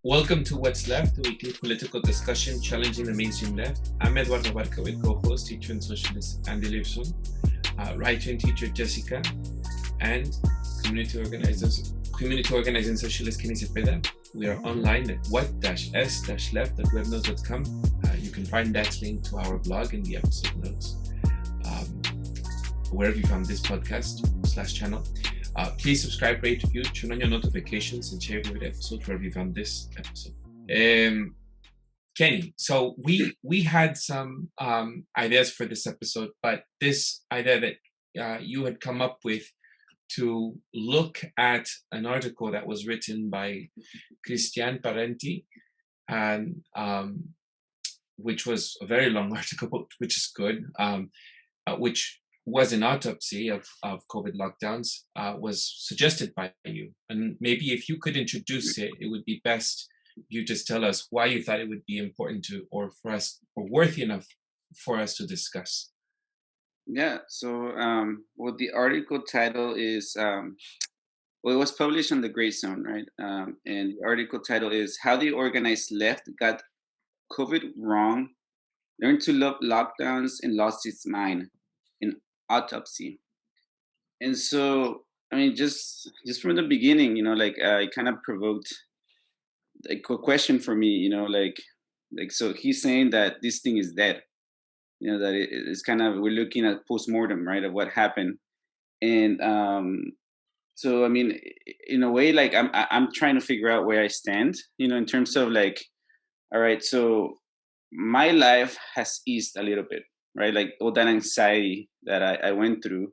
Welcome to What's Left, the weekly political discussion challenging the mainstream left. I'm Eduardo Barca with co-host, teacher and socialist Andy Lifson, writer and teacher Jessica, and community organizing socialist Kenny Cepeda. We are online at what-s-left.webnotes.com. You can find that link to our blog in the episode notes, wherever you found this podcast /channel. Please subscribe, rate, review, turn on your notifications, and share your episode wherever you found this episode. Kenny, so we had some ideas for this episode, but this idea that you had come up with to look at an article that was written by Christian Parenti, and which was a very long article, which is good, which was an autopsy of COVID lockdowns, was suggested by you. And maybe if you could introduce it, it would be best you just tell us why you thought it would be important to, or worthy enough for us to discuss. Yeah, so well, the article title is, well, it was published on the Grayzone, right? And the article title is How the Organized Left Got COVID Wrong, Learned to Love Lockdowns and Lost Its Mind in Autopsy. And so, I mean, just from the beginning, it kind of provoked a question for me, so he's saying that this thing is dead. That it's kind of, we're looking at post-mortem, right, of what happened. And so, I mean, in a way, like I'm trying to figure out where I stand, in terms of like, all right, so my life has eased a little bit, right? Like all that anxiety that I went through.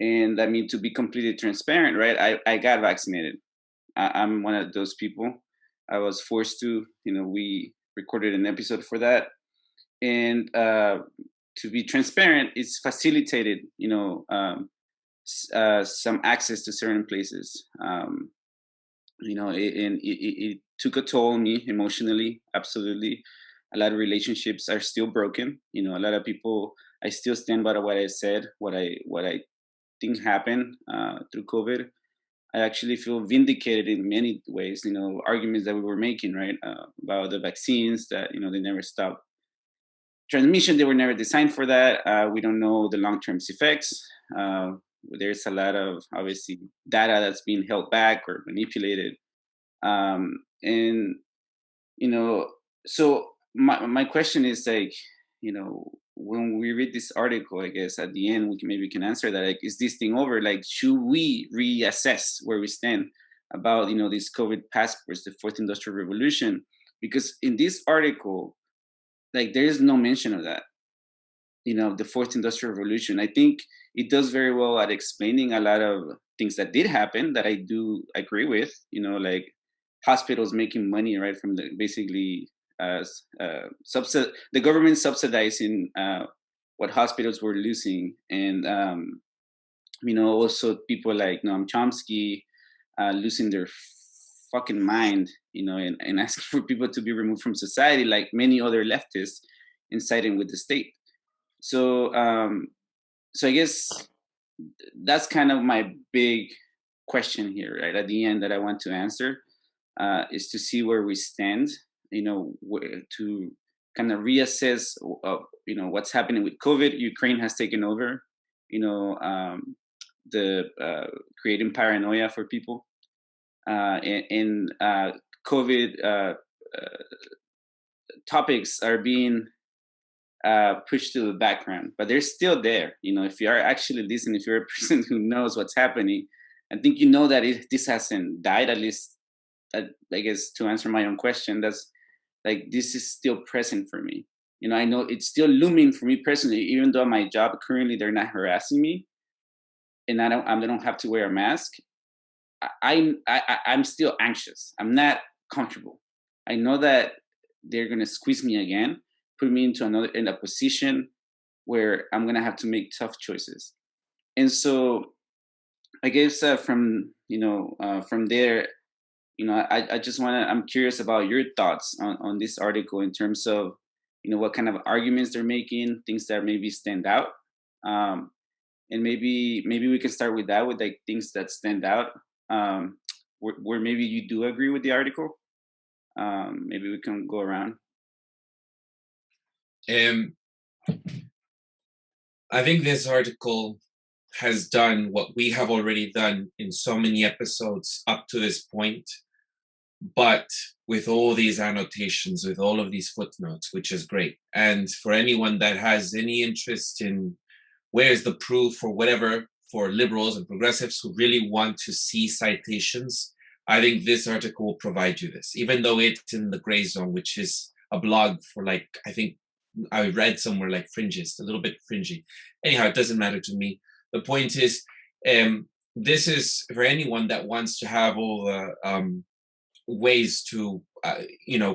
And I mean, to be completely transparent, right, I got vaccinated. I'm one of those people. I was forced to, we recorded an episode for that. And to be transparent, it's facilitated, some access to certain places. It took a toll on me emotionally, absolutely. A lot of relationships are still broken. A lot of people, I still stand by what I said, what I think happened through COVID. I actually feel vindicated in many ways, arguments that we were making, right, about the vaccines, that, they never stopped transmission. They were never designed for that. We don't know the long-term effects. There's a lot of, obviously, data that's being held back or manipulated. So my question is like, when we read this article, I guess at the end, we can answer that. Like, is this thing over? Like, should we reassess where we stand about, these COVID passports, the fourth industrial revolution? Because in this article, like, there is no mention of that, the fourth industrial revolution. I think it does very well at explaining a lot of things that did happen that I do agree with, like hospitals making money, right, from the basically the government subsidizing what hospitals were losing. And, also people like Noam Chomsky losing their fucking mind, and asking for people to be removed from society, like many other leftists, and siding with the state. So, so I guess that's kind of my big question here, right, at the end, that I want to answer, is to see where we stand, to kind of reassess, what's happening with COVID. Ukraine has taken over, the creating paranoia for people. And COVID topics are being pushed to the background, but they're still there. If you are actually listening, if you're a person who knows what's happening, I think that this hasn't died. At least, I guess, to answer my own question, that's like, this is still present for me. I know it's still looming for me personally, even though my job currently, they're not harassing me, and I don't have to wear a mask. I'm still anxious. I'm not comfortable. I know that they're gonna squeeze me again, put me in a position where I'm gonna have to make tough choices. And so, I guess from there, I'm curious about your thoughts on this article, in terms of, what kind of arguments they're making, things that maybe stand out. And maybe we can start with that, with like things that stand out, where maybe you do agree with the article. Maybe we can go around. Um, I think this article has done what we have already done in so many episodes up to this point, but with all these annotations, with all of these footnotes, which is great. And for anyone that has any interest in where's the proof or whatever, for liberals and progressives who really want to see citations, I think this article will provide you this, even though it's in the Grayzone, which is a blog for, like, I think I read somewhere like fringes, a little bit fringy. Anyhow, it doesn't matter to me. The point is, this is for anyone that wants to have all the ways to,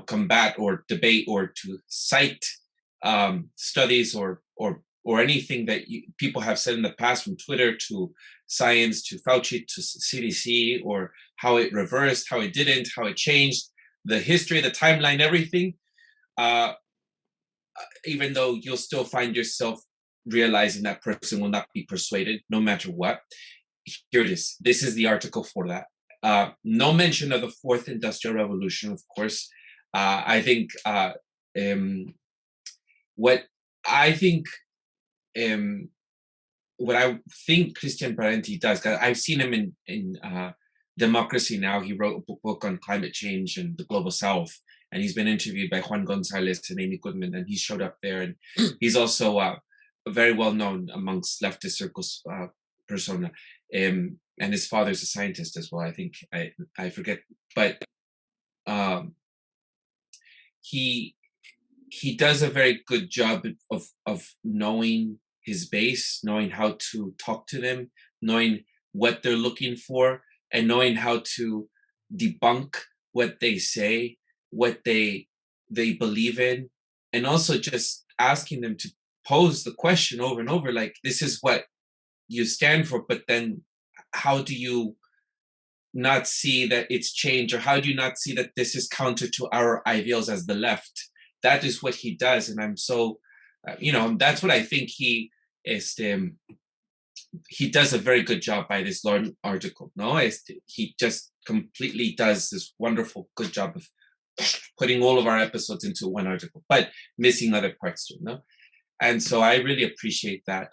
combat or debate or to cite studies or anything that people have said in the past, from Twitter to science to Fauci to CDC, or how it reversed, how it didn't, how it changed, the history, the timeline, everything. Even though you'll still find yourself realizing that person will not be persuaded no matter what. Here it is. This is the article for that. No mention of the fourth industrial revolution, of course. I think what I think Christian Parenti does, because I've seen him in Democracy Now! He wrote a book on climate change and the global south, and he's been interviewed by Juan Gonzalez and Amy Goodman, and he showed up there, and he's also very well known amongst leftist circles persona, and his father's a scientist as well. I think I forget, but he does a very good job of knowing his base, knowing how to talk to them, knowing what they're looking for, and knowing how to debunk what they say, what they believe in, and also just asking them to pose the question over and over, like, this is what you stand for, but then how do you not see that it's change, or how do you not see that this is counter to our ideals as the left? That is what he does, and I'm so, that's what I think he is. He does a very good job by this long article. No, he just completely does this wonderful good job of putting all of our episodes into one article, but missing other parts too. No, and so I really appreciate that.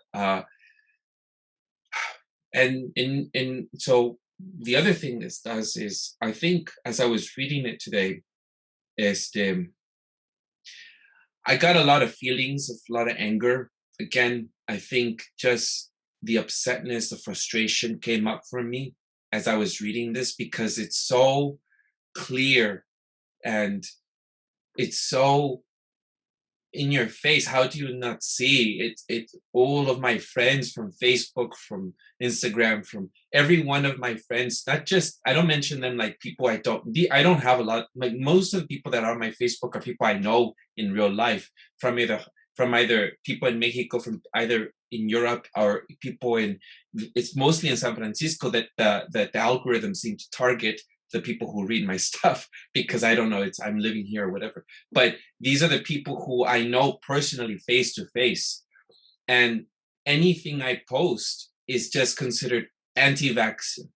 And so the other thing this does is, I think as I was reading it today, is I got a lot of feelings, a lot of anger. Again, I think just the upsetness, the frustration came up for me as I was reading this, because it's so clear and it's so in your face. How do you not see it? It's all of my friends from Facebook, from Instagram, from every one of my friends, not just, I don't mention them like people I don't have a lot, like most of the people that are on my Facebook are people I know in real life, from either people in Mexico, from either in Europe, or people it's mostly in San Francisco that the algorithms seem to target the people who read my stuff, because I don't know, I'm living here or whatever. But these are the people who I know personally, face to face, and anything I post is just considered anti-vaxxer.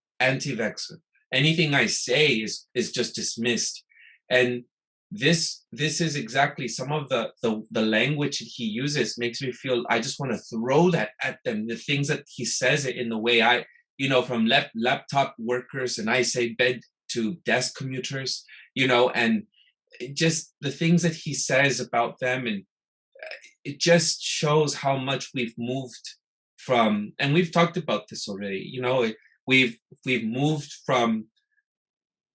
Anything I say is just dismissed. And this is exactly some of the language that he uses makes me feel I just want to throw that at them. The things that he says it in the way I, from laptop workers, and I say bed to desk commuters, and just the things that he says about them, and it just shows how much we've moved from, and we've talked about this already, we've moved from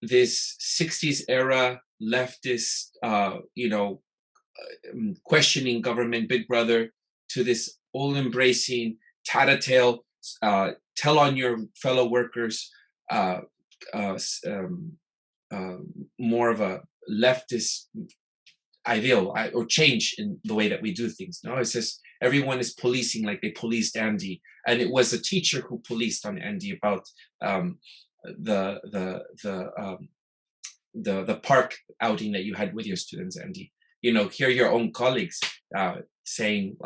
this 60s era leftist, questioning government, Big Brother, to this all-embracing, tattletale, tell on your fellow workers, more of a leftist ideal or change in the way that we do things. No, it's just everyone is policing like they policed Andy, and it was a teacher who policed on Andy about the park outing that you had with your students, Andy. Hear your own colleagues saying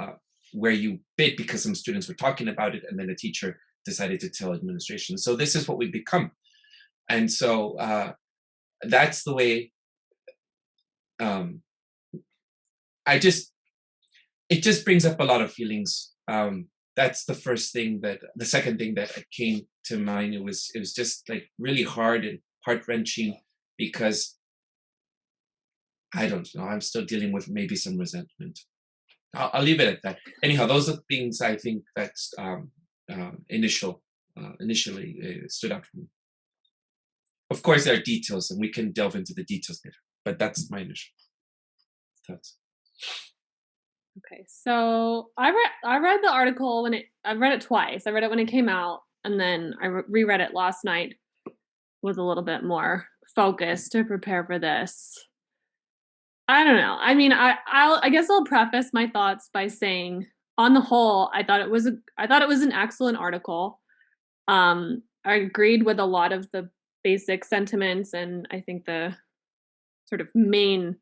where you bid because some students were talking about it, and then the teacher decided to tell administration. So this is what we've become. And so that's the way I just, it just brings up a lot of feelings. That's the second thing that came to mind. It was just like really hard and heart wrenching because I don't know, I'm still dealing with maybe some resentment. I'll leave it at that. Anyhow, those are things I think that's initially stood out for me. Of course, there are details, and we can delve into the details later. But that's my initial thoughts. Okay, so I read the article I read it twice. I read it when it came out, and then I reread it last night with a little bit more focus to prepare for this. I don't know. I mean, I guess I'll preface my thoughts by saying, on the whole, I thought it was an excellent article. I agreed with a lot of the basic sentiments, and I think the sort of main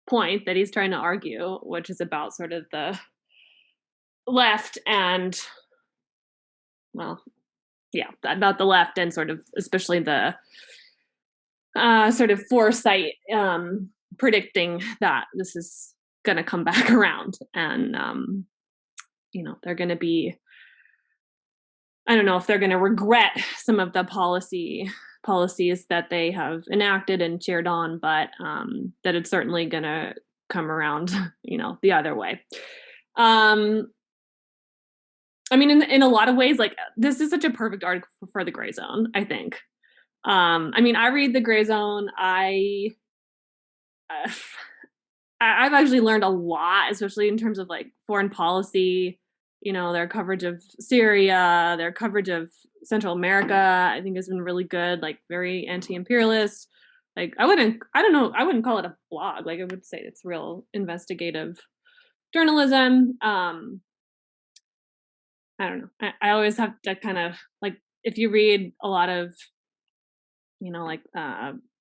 point that he's trying to argue, which is about sort of the left and, well, yeah, about the left and sort of especially the sort of foresight predicting that this is going to come back around, and they're going to be, I don't know if they're going to regret some of the policies that they have enacted and cheered on, but that it's certainly going to come around, the other way. I mean, in a lot of ways, like, this is such a perfect article for the Grayzone, I think. I mean, I read the Grayzone. I've actually learned a lot, especially in terms of like foreign policy, their coverage of Syria, their coverage of Central America, I think has been really good, like very anti-imperialist. Like, I wouldn't call it a blog. Like, I would say it's real investigative journalism. I don't know. I always have to kind of, like, if you read a lot of, like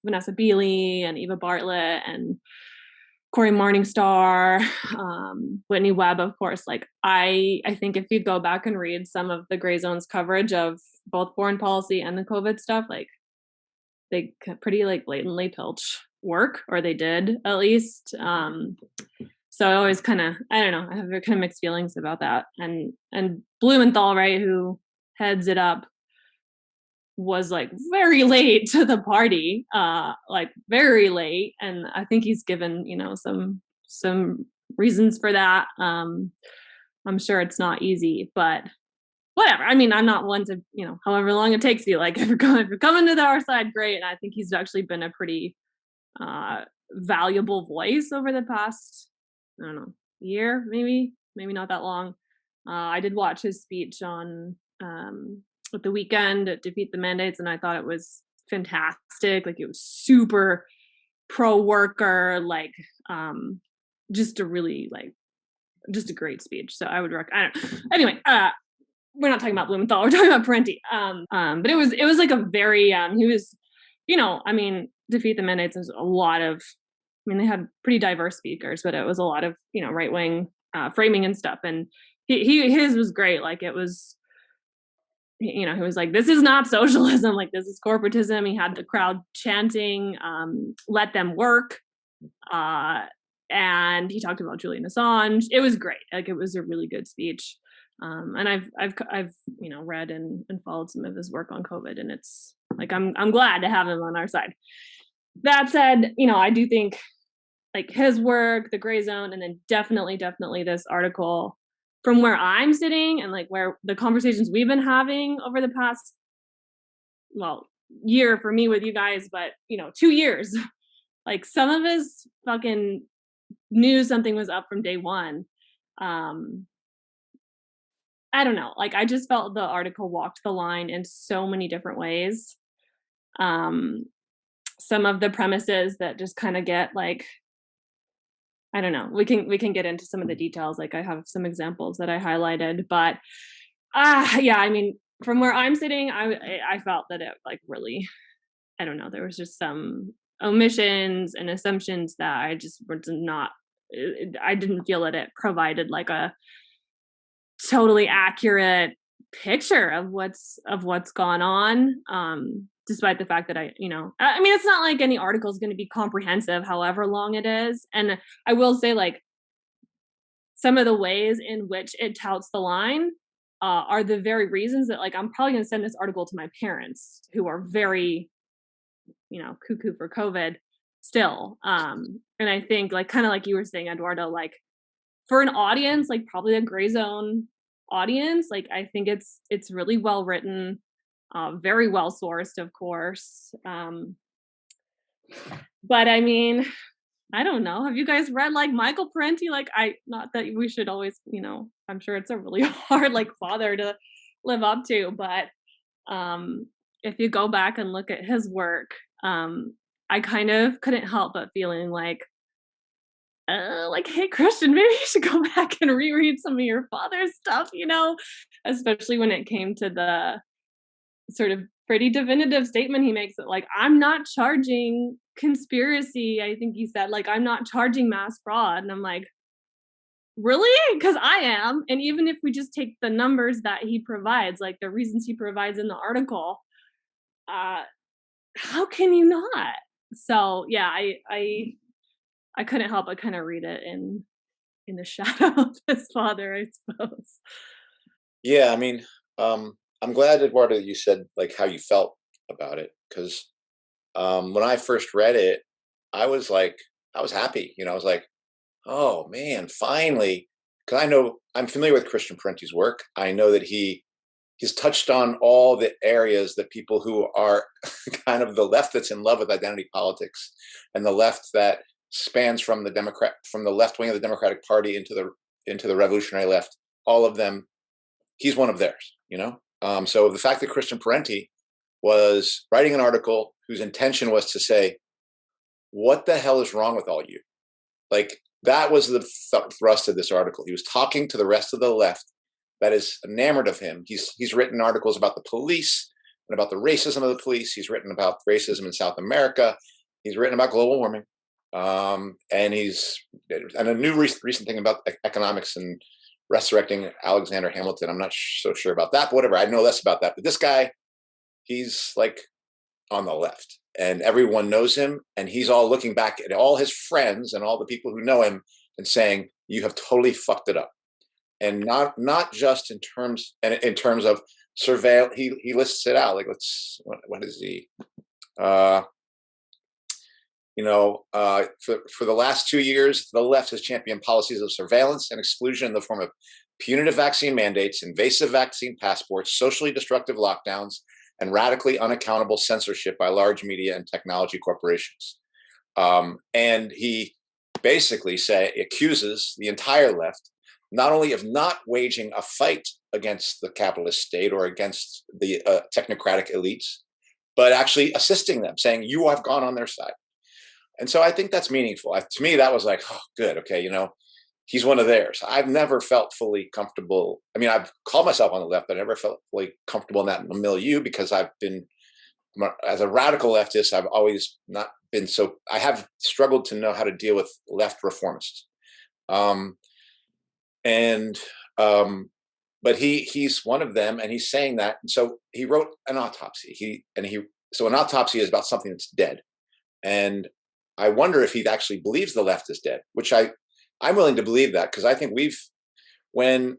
Vanessa Beeley and Eva Bartlett and Corey Morningstar, Whitney Webb, of course, like, I think if you go back and read some of the Grayzone's coverage of both foreign policy and the COVID stuff, like, they pretty like blatantly pilch work, or they did at least. So I always kind of, I don't know, I have kind of mixed feelings about that. And Blumenthal, right, who heads it up, was like very late to the party, like very late, and I think he's given some reasons for that. I'm sure it's not easy, but whatever. I mean, I'm not one to, however long it takes you, like, if you're coming to our side, great. And I think he's actually been a pretty valuable voice over the past, I don't know, year, maybe not that long. I did watch his speech on at the weekend at Defeat the Mandates, and I thought it was fantastic. Like, it was super pro worker, like, just a really, like, just a great speech. So I would anyway, we're not talking about Blumenthal, we're talking about Parenti. But it was like a very he was, I mean, Defeat the Mandates is a lot of, I mean, they had pretty diverse speakers, but it was a lot of, right-wing framing and stuff. And his was great. Like, it was, he was like, this is not socialism, like, this is corporatism. He had the crowd chanting, let them work. And he talked about Julian Assange. It was great. Like, it was a really good speech. And I've read and followed some of his work on COVID, and it's like, I'm glad to have him on our side. That said, I do think, like, his work, the Grayzone, and then definitely this article, from where I'm sitting and like where the conversations we've been having over the past, well, year for me with you guys, but 2 years, like, some of us fucking knew something was up from day one. I don't know. Like, I just felt the article walked the line in so many different ways. Some of the premises that just kind of get, like, I don't know. We can get into some of the details. Like, I have some examples that I highlighted, but yeah, I mean, from where I'm sitting, I felt that it, like, really, I don't know, there was just some omissions and assumptions that I just was not, I didn't feel that it provided like a totally accurate picture of what's gone on. despite the fact that I mean, it's not like any article is going to be comprehensive, however long it is. And I will say, like, some of the ways in which it touts the line are the very reasons that, like, I'm probably going to send this article to my parents, who are very, cuckoo for COVID still. And I think, like, kind of like you were saying, Eduardo, like, for an audience, like probably a Grayzone audience, like, I think it's really well written, very well sourced, of course. But I mean, I don't know. Have you guys read, like, Michael Parenti? Like, not that we should always, I'm sure it's a really hard, like, father to live up to, but if you go back and look at his work, I kind of couldn't help but feeling like, hey, Christian, maybe you should go back and reread some of your father's stuff, especially when it came to the sort of pretty definitive statement he makes that, like, I'm not charging conspiracy. I think he said, like, I'm not charging mass fraud. And I'm like, really? Because I am. And even if we just take the numbers that he provides, like the reasons he provides in the article, how can you not? So yeah, I couldn't help but kind of read it in the shadow of his father, I suppose. Yeah, I mean, I'm glad, Eduardo, you said, like, how you felt about it, because when I first read it, I was happy. I was like, oh man, finally, because I'm familiar with Christian Parenti's work. I know that he's touched on all the areas that people who are kind of the left that's in love with identity politics, and the left that spans from the left wing of the Democratic Party into the revolutionary left, all of them, he's one of theirs, so the fact that Christian Parenti was writing an article whose intention was to say, what the hell is wrong with all you? Like, that was the thrust of this article. He was talking to the rest of the left that is enamored of him. He's written articles about the police and about the racism of the police. He's written about racism in South America. He's written about global warming. And a new recent thing about economics and resurrecting Alexander Hamilton. I'm not so sure about that, but whatever. I know less about that. But this guy, he's like on the left, and everyone knows him. And he's all looking back at all his friends and all the people who know him and saying, you have totally fucked it up. And not just in terms of surveil. He lists it out. Like, what is he? For the last 2 years, the left has championed policies of surveillance and exclusion in the form of punitive vaccine mandates, invasive vaccine passports, socially destructive lockdowns, and radically unaccountable censorship by large media and technology corporations. And he basically accuses the entire left not only of not waging a fight against the capitalist state or against the technocratic elites, but actually assisting them, saying, you have gone on their side. And so I think that's meaningful. To me, that was like, oh, good. Okay. He's one of theirs. I've never felt fully comfortable. I mean, I've called myself on the left, but I never felt fully comfortable in that milieu, because as a radical leftist, I've always not been I have struggled to know how to deal with left reformists. But he's one of them, and he's saying that. And so he wrote an autopsy. So an autopsy is about something that's dead. And I wonder if he actually believes the left is dead, which I'm willing to believe that, because I think when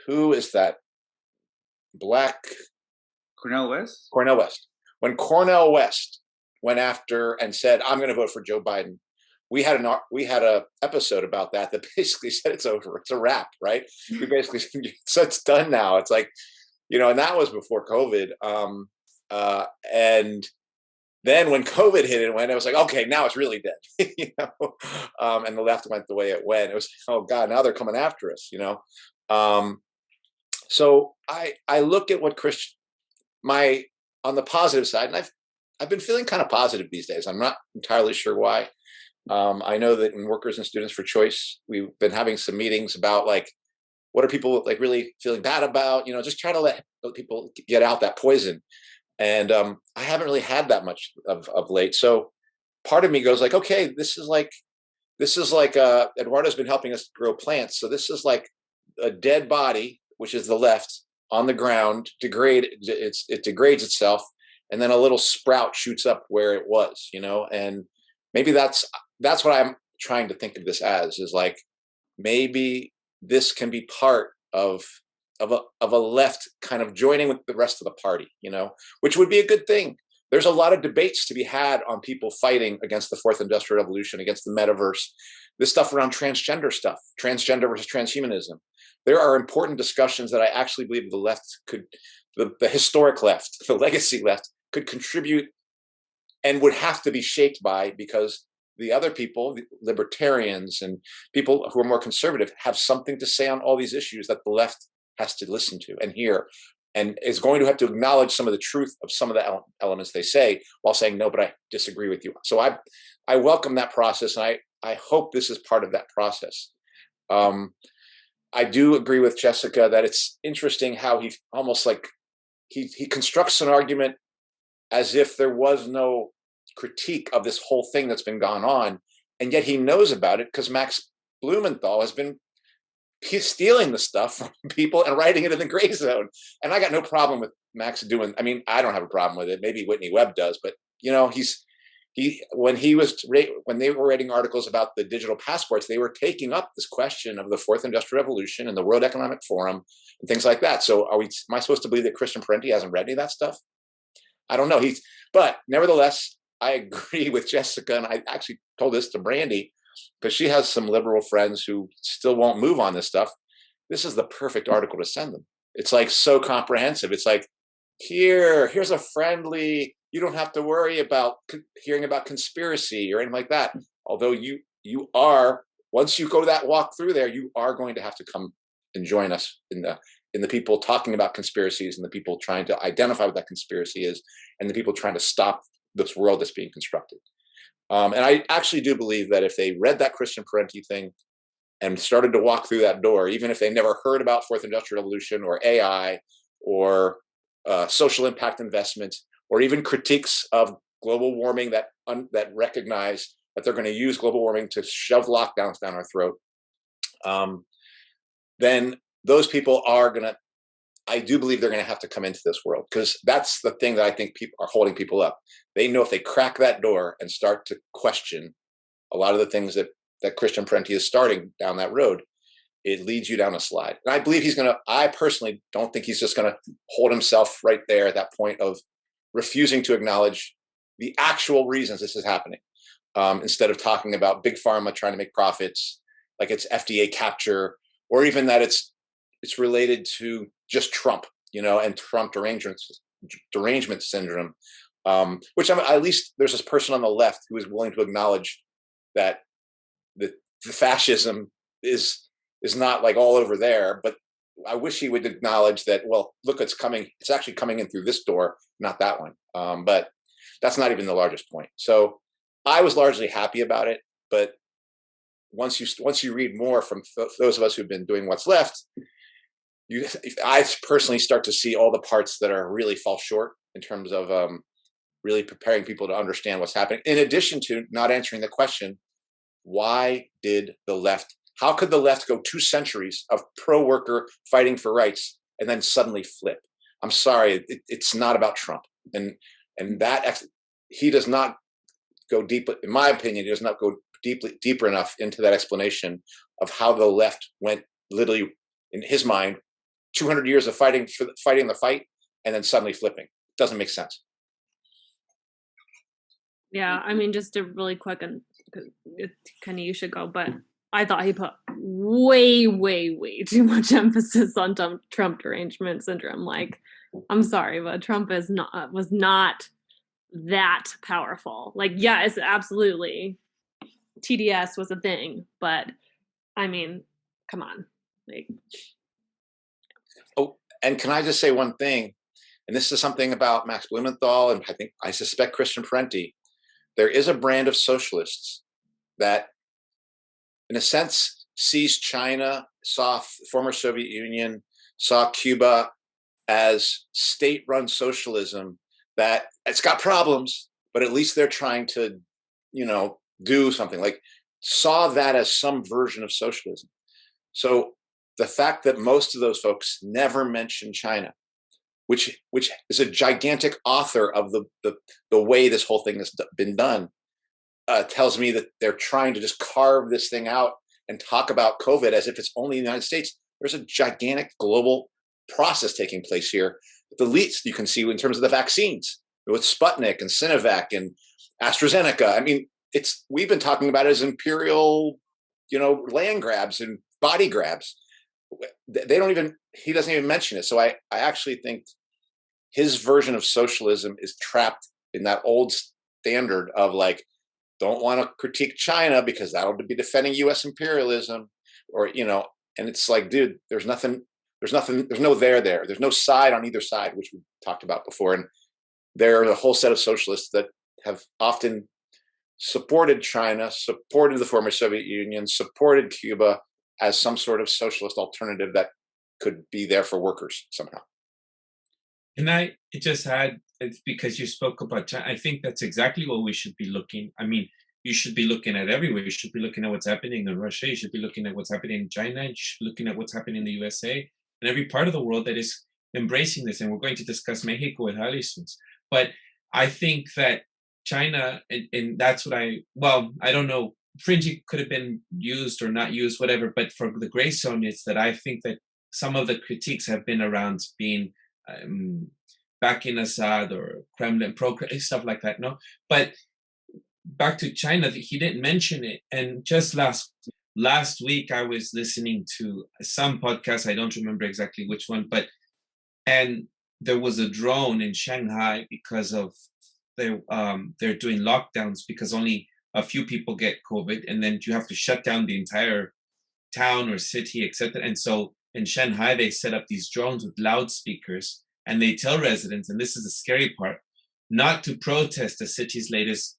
who is that black? Cornel West? Cornel West. When Cornel West went after and said, I'm going to vote for Joe Biden, we had a episode about that basically said it's over. It's a wrap, right? We basically so it's done now. It's like, and that was before COVID. And then when COVID hit and went, it was like, okay, now it's really dead, and the left went the way it went. It was, oh God, now they're coming after us, So I look at what on the positive side, and I've been feeling kind of positive these days. I'm not entirely sure why. I know that in Workers and Students for Choice, we've been having some meetings about, like, what are people like really feeling bad about, just try to let people get out that poison. And I haven't really had that much of late. So part of me goes like, okay, this is like Eduardo's been helping us grow plants. So this is like a dead body, which is the left, on the ground, it degrades itself, and then a little sprout shoots up where it was, and maybe that's what I'm trying to think of this as, is like, maybe this can be part of a left kind of joining with the rest of the party, which would be a good thing. There's a lot of debates to be had on people fighting against the fourth industrial revolution, against the metaverse, this stuff around transgender versus transhumanism. There are important discussions that I actually believe the left could, the historic left, the legacy left, could contribute and would have to be shaped by, because the other people, the libertarians and people who are more conservative, have something to say on all these issues that the left has to listen to and hear, and is going to have to acknowledge some of the truth of some of the elements they say, while saying, no, but I disagree with you. So I welcome that process, and I hope this is part of that process. I do agree with Jessica that it's interesting how he almost like he constructs an argument as if there was no critique of this whole thing that's been gone on, and yet he knows about it because Max Blumenthal has been stealing the stuff from people and writing it in the Grayzone. And I got no problem with Max doing. I mean, I don't have a problem with it. Maybe Whitney Webb does, but when they were writing articles about the digital passports, they were taking up this question of the fourth industrial revolution and the World Economic Forum and things like that. So am I supposed to believe that Christian Parenti hasn't read any of that stuff? I don't know. But nevertheless, I agree with Jessica, and I actually told this to Brandy, because she has some liberal friends who still won't move on this stuff. This is the perfect article to send them. It's like so comprehensive. It's like, here's a friendly, you don't have to worry about hearing about conspiracy or anything like that. Although you are, once you go that walk through there, you are going to have to come and join us in the people talking about conspiracies, and the people trying to identify what that conspiracy is, and the people trying to stop this world that's being constructed. And I actually do believe that if they read that Christian Parenti thing and started to walk through that door, even if they never heard about fourth industrial revolution or AI or social impact investments, or even critiques of global warming that recognize that they're going to use global warming to shove lockdowns down our throat, then those people I do believe they're going to have to come into this world, because that's the thing that I think people are holding people up. They know if they crack that door and start to question a lot of the things that Christian Parenti is starting down that road, it leads you down a slide. And I believe I personally don't think he's just going to hold himself right there at that point of refusing to acknowledge the actual reasons this is happening, instead of talking about big pharma trying to make profits, like it's FDA capture, or even that it's related to just Trump, and Trump derangement syndrome, which at least there's this person on the left who is willing to acknowledge that the fascism is not like all over there. But I wish he would acknowledge that, well, look, it's actually coming in through this door, not that one. But that's not even the largest point. So I was largely happy about it. But once you read more from those of us who've been doing what's left, I personally start to see all the parts that are really fall short in terms of really preparing people to understand what's happening. In addition to not answering the question, how could the left go 2 centuries of pro-worker fighting for rights and then suddenly flip? I'm sorry, it's not about Trump. And that he does not go deep, in my opinion, he does not go deeper enough into that explanation of how the left went literally, in his mind, 200 years of fighting the fight and then suddenly flipping. It doesn't make sense. Yeah, I mean, just a really quick, and Kenny, you should go, but I thought he put way, way, way too much emphasis on Trump derangement syndrome. Like, I'm sorry, but Trump was not that powerful. Like, yeah, it's absolutely TDS was a thing, but I mean, come on, like. Oh, and can I just say one thing? And this is something about Max Blumenthal, and I suspect Christian Parenti. There is a brand of socialists that, in a sense, sees China, saw former Soviet Union, saw Cuba as state-run socialism, that it's got problems, but at least they're trying to, do something, like saw that as some version of socialism. So the fact that most of those folks never mention China, which is a gigantic author of the way this whole thing has been done, tells me that they're trying to just carve this thing out and talk about COVID as if it's only in the United States. There's a gigantic global process taking place here. The least you can see in terms of the vaccines with Sputnik and Sinovac and AstraZeneca. I mean, we've been talking about it as imperial, land grabs and body grabs. He doesn't even mention it. So I actually think his version of socialism is trapped in that old standard of like, don't want to critique China because that'll be defending US imperialism, or, and it's like, dude, there's no there. There's no side on either side, which we talked about before. And there are a whole set of socialists that have often supported China, supported the former Soviet Union, supported Cuba as some sort of socialist alternative that could be there for workers somehow. And it just had, it's because you spoke about China. I think that's exactly what we should be looking. I mean, you should be looking at everywhere. You should be looking at what's happening in Russia. You should be looking at what's happening in China. You should be looking at what's happening in the USA and every part of the world that is embracing this. And we're going to discuss Mexico with Allison's. But I think that China, and that's what I don't know, fringy could have been used or not used, whatever. But for the Grayzone, it's that I think that some of the critiques have been around being backing Assad or Kremlin, stuff like that. No, but back to China, he didn't mention it. And just last week, I was listening to some podcast. I don't remember exactly which one, and there was a drone in Shanghai because of they're doing lockdowns because only a few people get COVID, and then you have to shut down the entire town or city, etc. And so in Shanghai, they set up these drones with loudspeakers, and they tell residents, and this is the scary part, not to protest the city's latest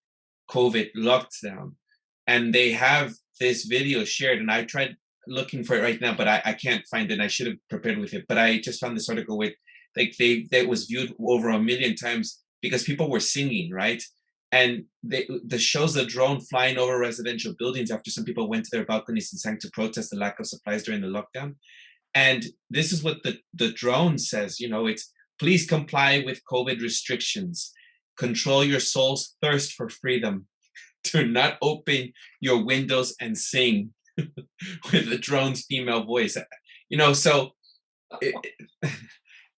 COVID lockdown. And they have this video shared, and I tried looking for it right now, but I can't find it. I should have prepared with it, but I just found this article with that was viewed over 1 million times because people were singing, right? And the shows the drone flying over residential buildings after some people went to their balconies and sang to protest the lack of supplies during the lockdown. And this is what the drone says, it's please comply with COVID restrictions, control your soul's thirst for freedom, do not open your windows and sing with the drone's female voice. So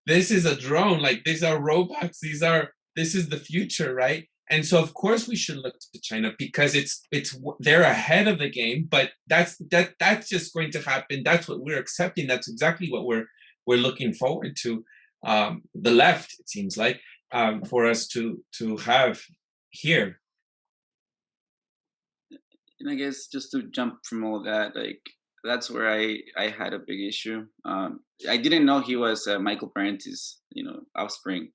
this is a drone, like these are robots, this is the future, right? And so of course we should look to China because they're ahead of the game, but that's just going to happen. That's what we're accepting. That's exactly what we're looking forward to. The left, it seems like, for us to have here. And I guess just to jump from all that, like that's where I had a big issue. I didn't know he was Michael Parenti's, offspring,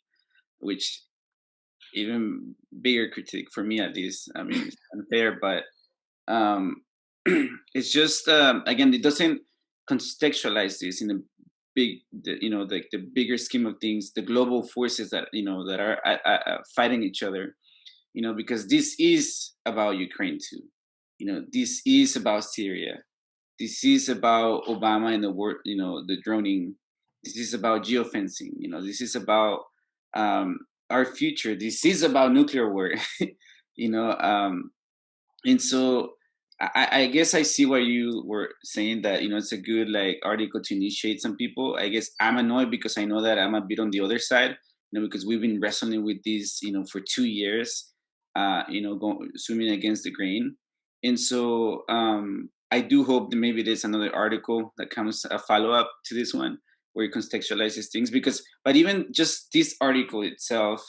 which even bigger critique for me, at least. I mean, it's unfair, but it's just again, it doesn't contextualize this in the bigger scheme of things, the global forces that that are fighting each other, because this is about Ukraine too. This is about Syria. This is about Obama and the war, the droning. This is about geofencing. This is about our future. This is about nuclear war. And so I guess I see what you were saying, that it's a good article to initiate some people. I guess I'm annoyed because I know that I'm a bit on the other side, because we've been wrestling with this, for 2 years, swimming against the grain. And so I do hope that maybe there's another article that comes a follow-up to this one where it contextualizes things, but even just this article itself,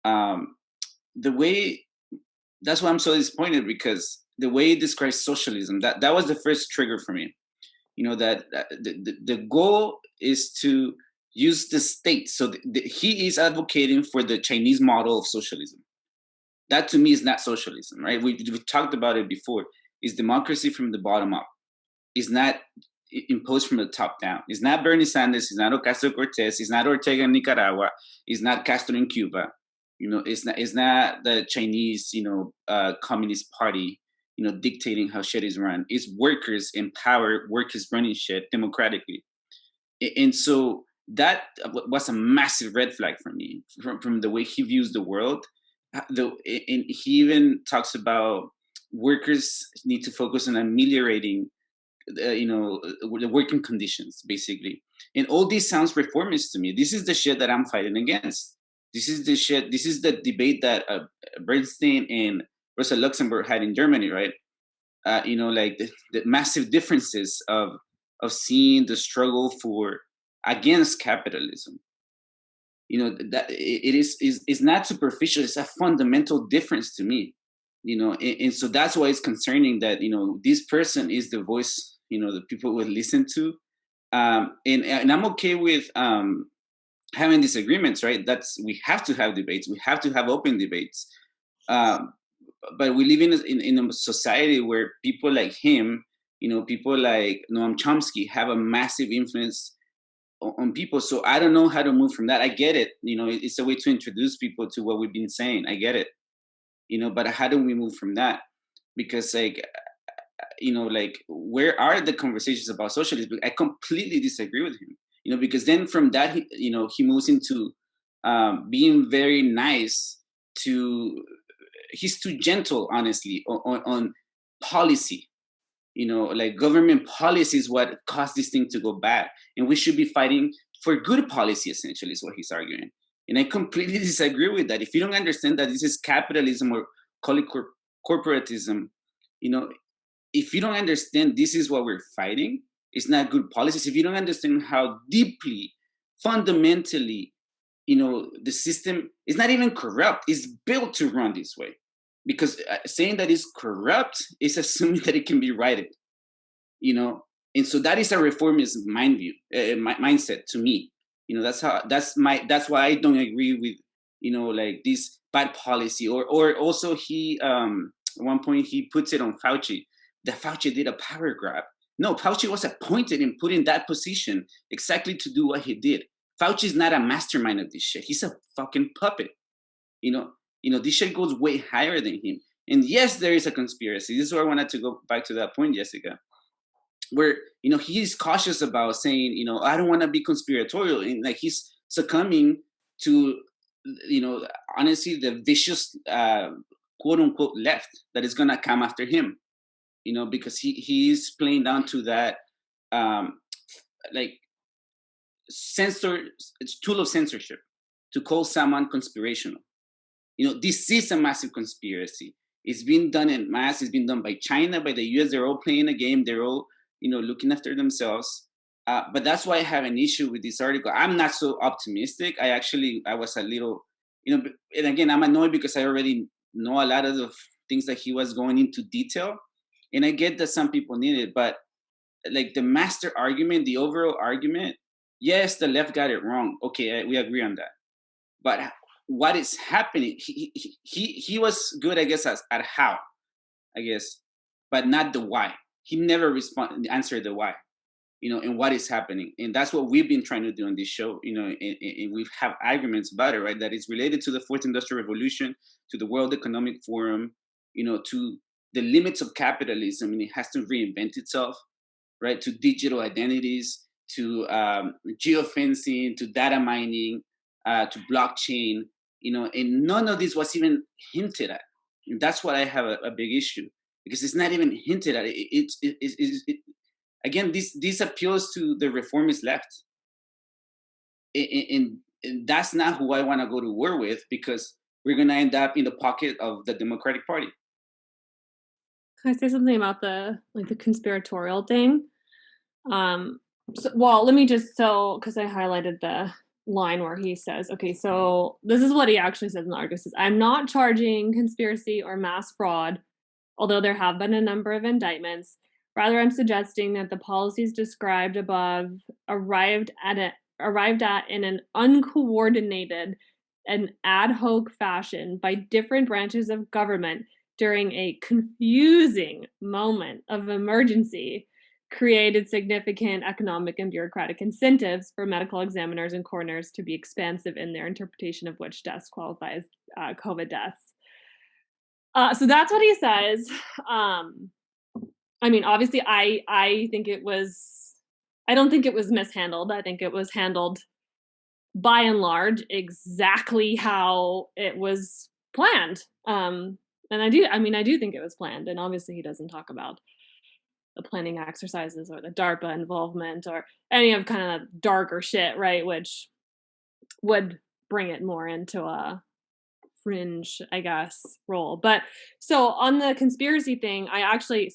the way, that's why I'm so disappointed, because the way it describes socialism, that was the first trigger for me. That the goal is to use the state. So he is advocating for the Chinese model of socialism. That to me is not socialism, right? We talked about it before. It's democracy from the bottom up. It's not imposed from the top down. It's not Bernie Sanders. It's not Ocasio-Cortez. It's not Ortega in Nicaragua. It's not Castro in Cuba. It's not the Chinese, Communist Party, dictating how shit is run. It's workers in power, workers running shit democratically. And so that was a massive red flag for me from the way he views the world. And he even talks about workers need to focus on ameliorating the working conditions, basically. And all this sounds reformist to me. This is the shit that I'm fighting against. This is the debate that Bernstein and Rosa Luxemburg had in Germany, right? Like the massive differences of seeing the struggle against capitalism. That it is not superficial. It's a fundamental difference to me. And so that's why it's concerning that this person is the voice the people would listen to, and I'm okay with having disagreements, right? We have to have debates. We have to have open debates. But we live in a society where people like him, people like Noam Chomsky have a massive influence on people. So I don't know how to move from that. I get it. It's a way to introduce people to what we've been saying. I get it. But how do we move from that? Because where are the conversations about socialism? I completely disagree with him. Because then from that, he moves into being very nice he's too gentle, honestly, on policy. Like government policy is what caused this thing to go bad. And we should be fighting for good policy, essentially, is what he's arguing. And I completely disagree with that. If you don't understand that this is capitalism, or call it corporatism, if you don't understand this is what we're fighting, it's not good policies. If you don't understand how deeply, fundamentally, the system is not even corrupt, it's built to run this way. Because saying that it's corrupt is assuming that it can be righted, and so that is a reformist mindset to me. That's why I don't agree with like this bad policy, or also he at one point he puts it on Fauci that Fauci did a power grab. No, Fauci was appointed and put in that position exactly to do what he did. Fauci is not a mastermind of this shit. He's a fucking puppet. This shit goes way higher than him. And yes, there is a conspiracy. This is where I wanted to go back to that point, Jessica, where, he's cautious about saying, I don't want to be conspiratorial. And like he's succumbing to, honestly, the vicious, quote unquote, left that is going to come after him, because he's playing down to that, it's tool of censorship to call someone conspirational. This is a massive conspiracy. It's been done en masse. It's been done by China, by the US. They're all playing a game. They're all, looking after themselves. But that's why I have an issue with this article. I'm not so optimistic. I was a little, and again, I'm annoyed because I already know a lot of the things that he was going into detail. And I get that some people need it, but like the master argument, the overall argument, yes, the left got it wrong. Okay, we agree on that. But what is happening? He was good, I guess, at how, I guess, but not the why. He never answered the why, and what is happening. And that's what we've been trying to do on this show, and we have arguments about it, right? That it's related to the Fourth Industrial Revolution, to the World Economic Forum, to the limits of capitalism, and it has to reinvent itself, right? To digital identities, to geofencing, to data mining, to blockchain, and none of this was even hinted at. And that's what I have a big issue, because it's not even hinted at. Again, this appeals to the reformist left, and that's not who I want to go to war with, because we're going to end up in the pocket of the Democratic Party. Can I say something about the conspiratorial thing? Because I highlighted the line where he says, okay, so this is what he actually says in the article. He says, I'm not charging conspiracy or mass fraud, although there have been a number of indictments. Rather, I'm suggesting that the policies described above arrived at in an uncoordinated and ad hoc fashion by different branches of government during a confusing moment of emergency created significant economic and bureaucratic incentives for medical examiners and coroners to be expansive in their interpretation of which deaths qualify as COVID deaths. So that's what he says. I mean, obviously, I think it was. I don't think it was mishandled. I think it was handled, by and large, exactly how it was planned. And I do think it was planned. And obviously, he doesn't talk about the planning exercises or the DARPA involvement or any of kind of that darker shit, right? Which would bring it more into a fringe, I guess, role. But so on the conspiracy thing,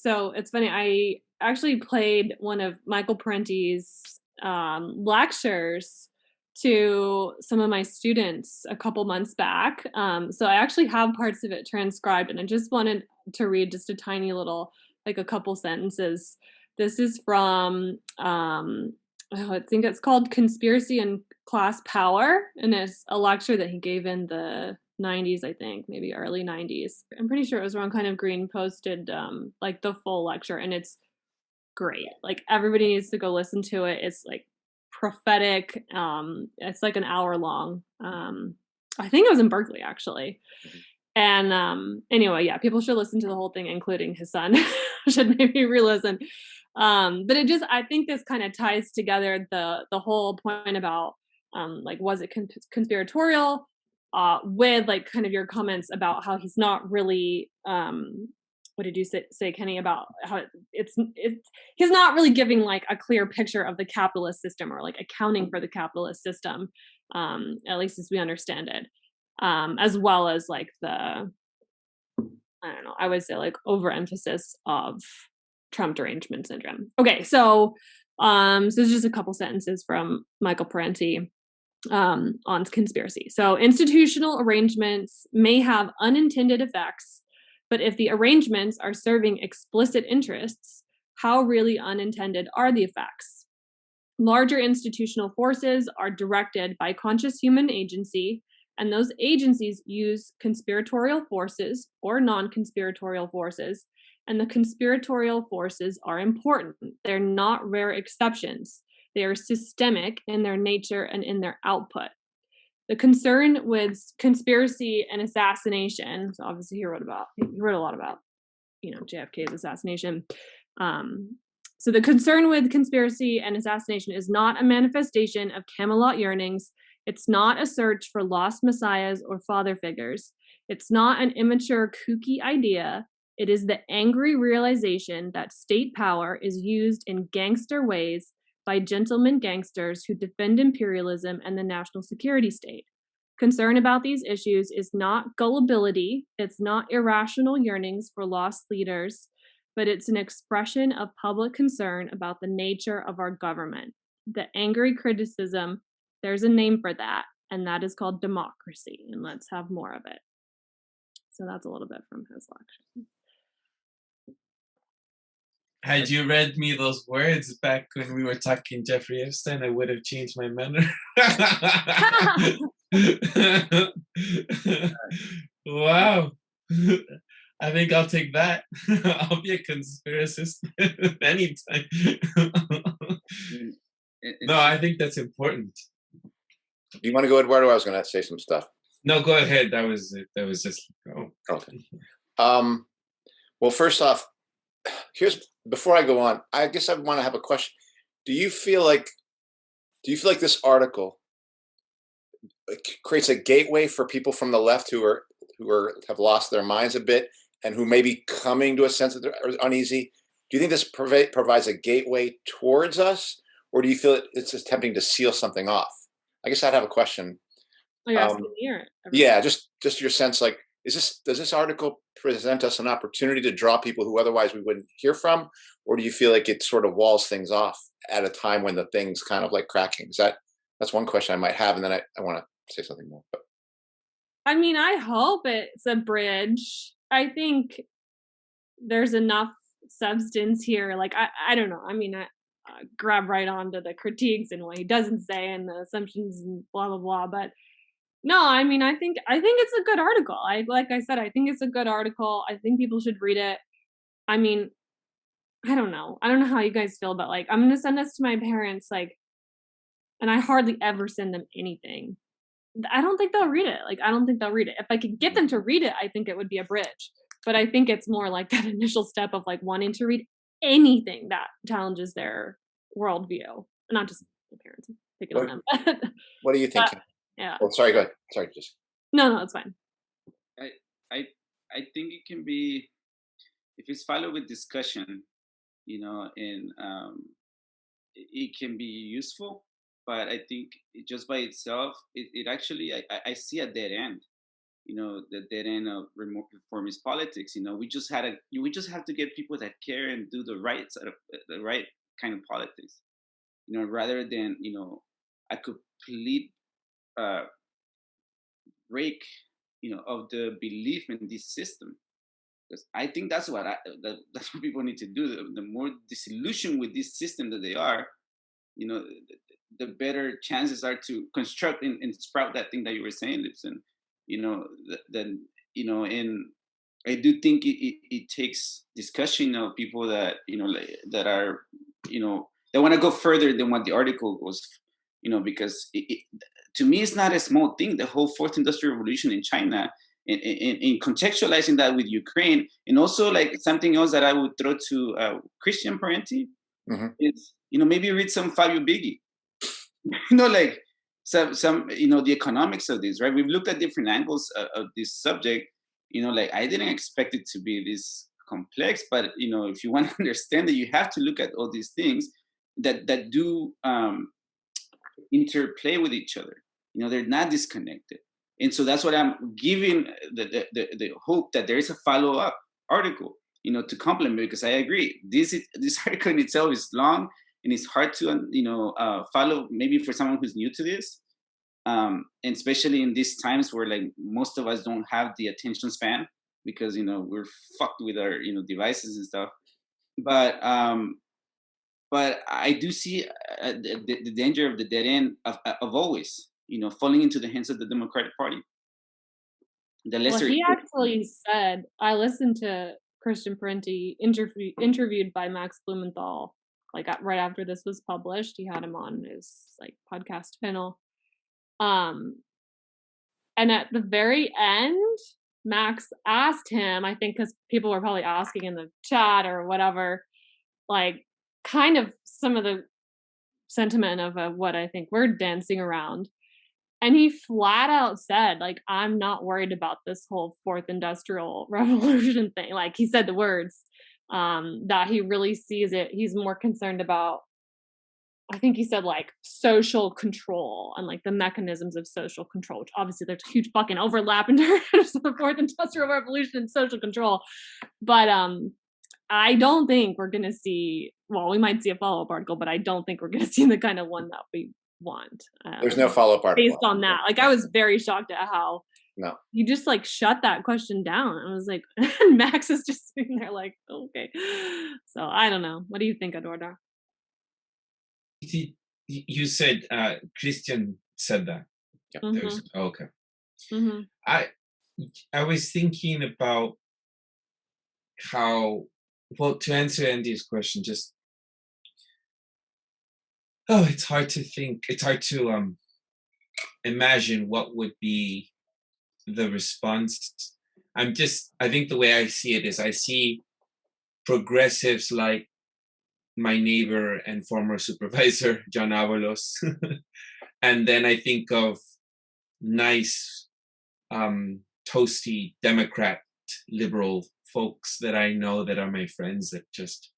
so it's funny, I actually played one of Michael Parenti's lectures to some of my students a couple months back. So I actually have parts of it transcribed, and I just wanted to read just a tiny little, like a couple sentences. This is from I think it's called Conspiracy and Class Power, and it's a lecture that he gave in the 90s, I think, maybe early 90s. I'm pretty sure it was Ron Kind of Green posted like the full lecture, and it's great. Like everybody needs to go listen to it. It's like prophetic. It's like an hour long. I think it was in Berkeley actually. And anyway, yeah, people should listen to the whole thing, including his son. Should maybe re-listen. But I think this kind of ties together the whole point about like, was it conspiratorial, with like kind of your comments about how he's not really what did you say, Kenny, about how it's he's not really giving like a clear picture of the capitalist system or like accounting for the capitalist system, at least as we understand it, as well as like the, I don't know, I would say like overemphasis of Trump derangement syndrome. Okay, so this is just a couple sentences from Michael Parenti on conspiracy. So institutional arrangements may have unintended effects, but if the arrangements are serving explicit interests, how really unintended are the effects? Larger institutional forces are directed by conscious human agency, and those agencies use conspiratorial forces or non-conspiratorial forces, and the conspiratorial forces are important. They're not rare exceptions. They are systemic in their nature and in their output. The concern with conspiracy and assassination, so obviously he wrote a lot about, JFK's assassination. So the concern with conspiracy and assassination is not a manifestation of Camelot yearnings. It's not a search for lost messiahs or father figures. It's not an immature, kooky idea. It is the angry realization that state power is used in gangster ways by gentlemen gangsters who defend imperialism and the national security state. Concern about these issues is not gullibility. It's not irrational yearnings for lost leaders, but it's an expression of public concern about the nature of our government. The angry criticism, there's a name for that, and that is called democracy, and let's have more of it. So that's a little bit from his lecture. Had you read me those words back when we were talking Jeffrey Epstein, I would have changed my manner. Wow. I think I'll take that. I'll be a conspiracist anytime. No, I think that's important. Do you want to go, Eduardo? I was going to say some stuff. No, go ahead. That was it. That was just, Okay. Well, first off, before I go on, I guess I want to have a question. Do you feel like this article creates a gateway for people from the left who have lost their minds a bit and who may be coming to a sense that they're uneasy? Do you think this provides a gateway towards us, or do you feel it's attempting to seal something off? I guess I'd have a question. Oh, you're asking me or yeah, just your sense, like, does this article present us an opportunity to draw people who otherwise we wouldn't hear from, or do you feel like it sort of walls things off at a time when the thing's kind of like cracking? That's one question I might have, and then I want to say something more. But I mean, I hope it's a bridge. I think there's enough substance here. Like, I don't know. I mean, I grab right onto the critiques and what he doesn't say and the assumptions and blah, blah, blah. But no, I mean, I think it's a good article. Like I said, I think it's a good article. I think people should read it. I mean, I don't know how you guys feel, but like, I'm going to send this to my parents, like, and I hardly ever send them anything. I don't think they'll read it. Like, I don't think they'll read it. If I could get them to read it, I think it would be a bridge. But I think it's more like that initial step of like wanting to read anything that challenges their worldview, not just the parents picking on them. What are you thinking? Yeah. Oh, sorry. Go ahead. Sorry, just. No, it's fine. I think it can be, if it's followed with discussion, and it can be useful. But I think just by itself, it actually, I see a dead end. The dead end of reformist politics. We just have to get people that care and do the right kind of politics. Rather than a complete break, of the belief in this system. Because I think that's what that's what people need to do. The more disillusioned with this system that they are, the better chances are to construct and sprout that thing that you were saying, Lipson. And I do think it takes discussion of people that that are that want to go further than what the article was, because to me it's not a small thing. The whole fourth industrial revolution in China, in contextualizing that with Ukraine, and also like something else that I would throw to Christian Parenti is maybe read some Fabio Biggie, like some the economics of this, right? We've looked at different angles of this subject. Like I didn't expect it to be this complex, but if you want to understand it, you have to look at all these things that do interplay with each other. They're not disconnected, and so that's what I'm giving the hope that there is a follow-up article, to complement, because I agree this article in itself is long and it's hard to follow, maybe for someone who's new to this, and especially in these times where like most of us don't have the attention span because we're fucked with our devices and stuff. But I do see the danger of the dead end of always falling into the hands of the Democratic Party. He actually said, I listened to Christian Parenti interviewed by Max Blumenthal, like right after this was published. He had him on his like podcast panel. And at the very end, Max asked him, I think because people were probably asking in the chat or whatever, like kind of some of the sentiment of what I think we're dancing around. And he flat out said, like, I'm not worried about this whole fourth industrial revolution thing. Like he said the words, that he really sees it. He's more concerned about, I think he said like social control and like the mechanisms of social control, which obviously there's a huge fucking overlap in terms of the fourth industrial revolution and social control. But I don't think we're going to see, well, we might see a follow-up article, but I don't think we're going to see the kind of one that we want. There's no follow-up article. Based on that. Like I was very shocked at how no. You just like shut that question down. I was like, and Max is just sitting there like, okay. So I don't know. What do you think, Eduardo? You said Christian said that. Yeah. Mm-hmm. Okay. Mm-hmm. I was thinking about how, well, to answer Andy's question, just it's hard to think. It's hard to imagine what would be the response. I think the way I see it is I see progressives like my neighbor and former supervisor, John Avalos. And then I think of nice, toasty Democrat liberal folks that I know that are my friends that just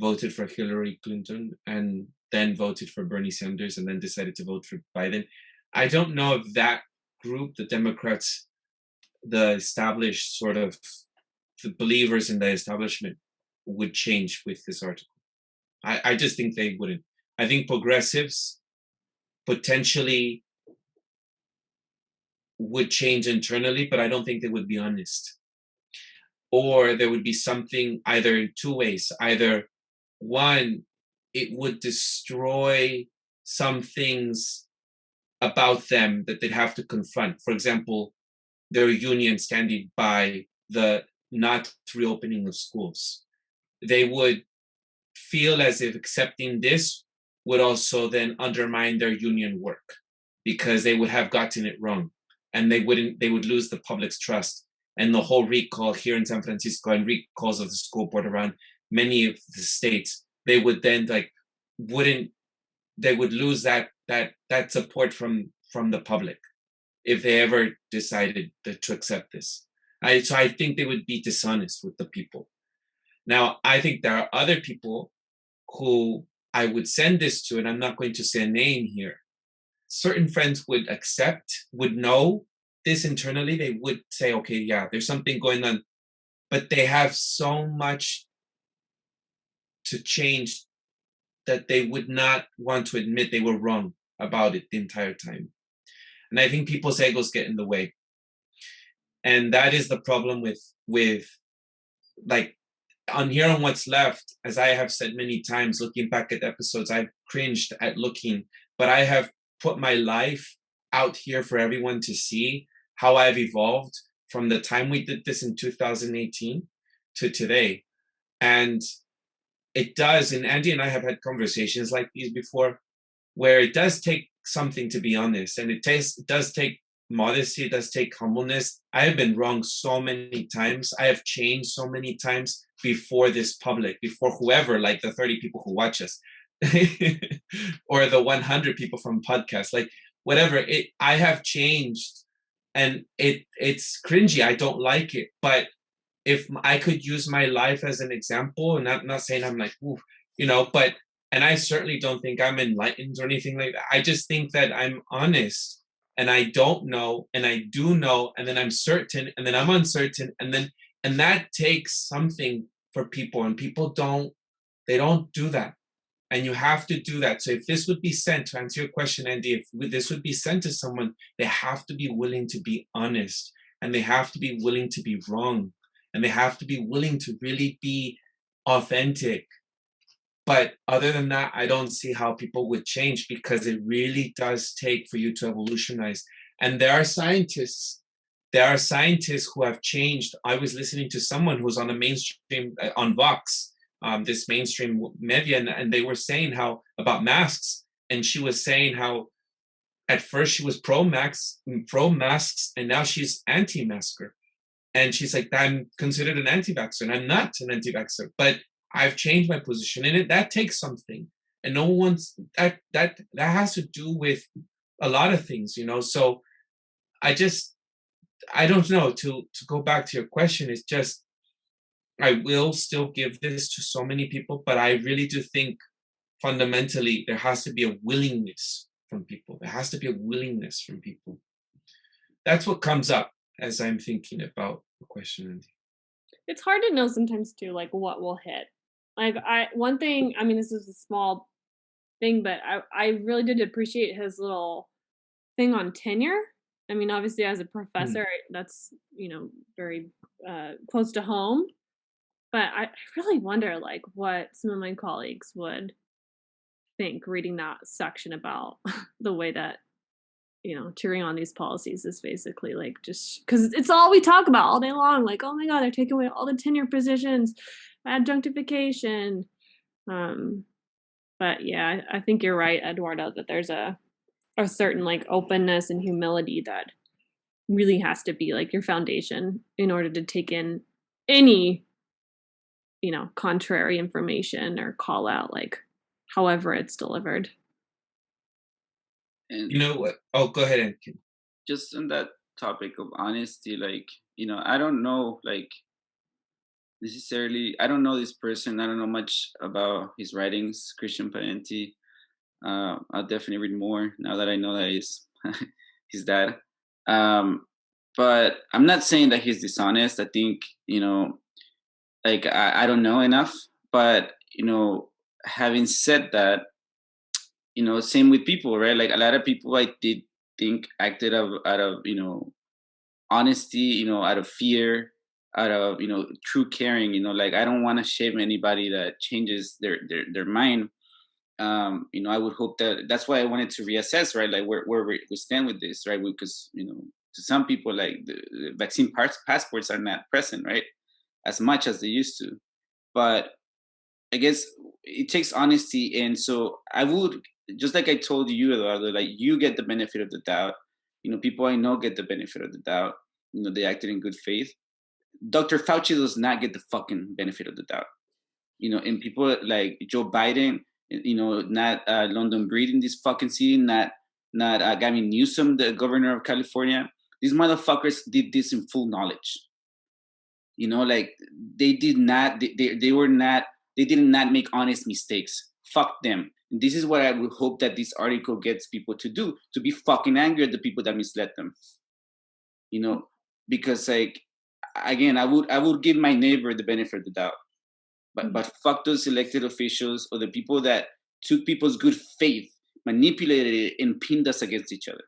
voted for Hillary Clinton and then voted for Bernie Sanders and then decided to vote for Biden. I don't know if that group, the Democrats, the established sort of the believers in the establishment, would change with this article. I just think they wouldn't. I think progressives potentially would change internally, but I don't think they would be honest. Or there would be something either in two ways. Either one, it would destroy some things about them that they'd have to confront. For example, their union standing by the not reopening of schools. They would feel as if accepting this would also then undermine their union work because they would have gotten it wrong and they would lose the public's trust. and the whole recall here in San Francisco and recalls of the school board around many of the states, they would then they would lose that support from the public if they ever decided to accept this. So I think they would be dishonest with the people. Now, I think there are other people who I would send this to, and I'm not going to say a name here. Certain friends would accept, would know this internally. They would say, okay, yeah, there's something going on, but they have so much to change that they would not want to admit they were wrong about it the entire time. And I think people's egos get in the way. And that is the problem with like, on here on What's Left, as I have said many times, looking back at episodes, I've cringed at looking, but I have put my life out here for everyone to see how I've evolved from the time we did this in 2018 to today. And it does, and Andy and I have had conversations like these before, where it does take something to be honest, and it does take modesty, it does take humbleness. I have been wrong so many times. I have changed so many times before this public, before whoever, like the 30 people who watch us, or the 100 people from podcasts, like whatever. I have changed, and it's cringy. I don't like it, but if I could use my life as an example, and I'm not saying I'm like, ooh, but, and I certainly don't think I'm enlightened or anything like that. I just think that I'm honest. And I don't know, and I do know, and then I'm certain, and then I'm uncertain, and that takes something for people, and people don't do that, and you have to do that. So if this would be sent, to answer your question, Andy, if this would be sent to someone, they have to be willing to be honest, and they have to be willing to be wrong, and they have to be willing to really be authentic. But other than that, I don't see how people would change, because it really does take for you to evolutionize. And there are scientists who have changed. I was listening to someone who's on a mainstream, on Vox, this mainstream media, and they were saying how about masks. And she was saying how at first she was pro masks, and now she's anti-masker. And she's like, I'm considered an anti-vaxxer, and I'm not an anti-vaxxer, but I've changed my position, and that takes something, and no one's that has to do with a lot of things, So I don't know. To go back to your question, it's just I will still give this to so many people, but I really do think fundamentally there has to be a willingness from people. There has to be a willingness from people. That's what comes up as I'm thinking about the question. It's hard to know sometimes too, like what will hit. Like one thing, I mean, this is a small thing, but I really did appreciate his little thing on tenure. I mean, obviously as a professor, that's, very close to home, but I really wonder like what some of my colleagues would think reading that section about the way that, cheering on these policies is basically like just because it's all we talk about all day long. Like, oh my God, they're taking away all the tenure positions, adjunctification. But yeah, I think you're right, Eduardo, that there's a certain like openness and humility that really has to be like your foundation in order to take in any, contrary information or call out, like however it's delivered. And what? Oh, go ahead, Anki. Just on that topic of honesty, like, I don't know, like, necessarily, I don't know this person. I don't know much about his writings, Christian Parenti. I'll definitely read more now that I know that he's his dad. But I'm not saying that he's dishonest. I think, like, I don't know enough. But, having said that, same with people, right? Like a lot of people I did think acted out of honesty, out of fear, out of true caring. Like I don't want to shame anybody that changes their mind. I would hope that's why I wanted to reassess, right? Like where we stand with this, right? Because to some people, like the vaccine passports are not present, right, as much as they used to. But I guess it takes honesty, and so I would, just like I told you, Eduardo, like you get the benefit of the doubt. People I know get the benefit of the doubt. They acted in good faith. Dr. Fauci does not get the fucking benefit of the doubt. You know, and people like Joe Biden, you know, not London Breed in this fucking city, not Gavin Newsom, the governor of California. These motherfuckers did this in full knowledge. You know, like they did not, they did not make honest mistakes. Fuck them. And this is what I would hope that this article gets people to do, to be fucking angry at the people that misled them. You know, because like, again, I would give my neighbor the benefit of the doubt. But fuck those elected officials or the people that took people's good faith, manipulated it, and pinned us against each other.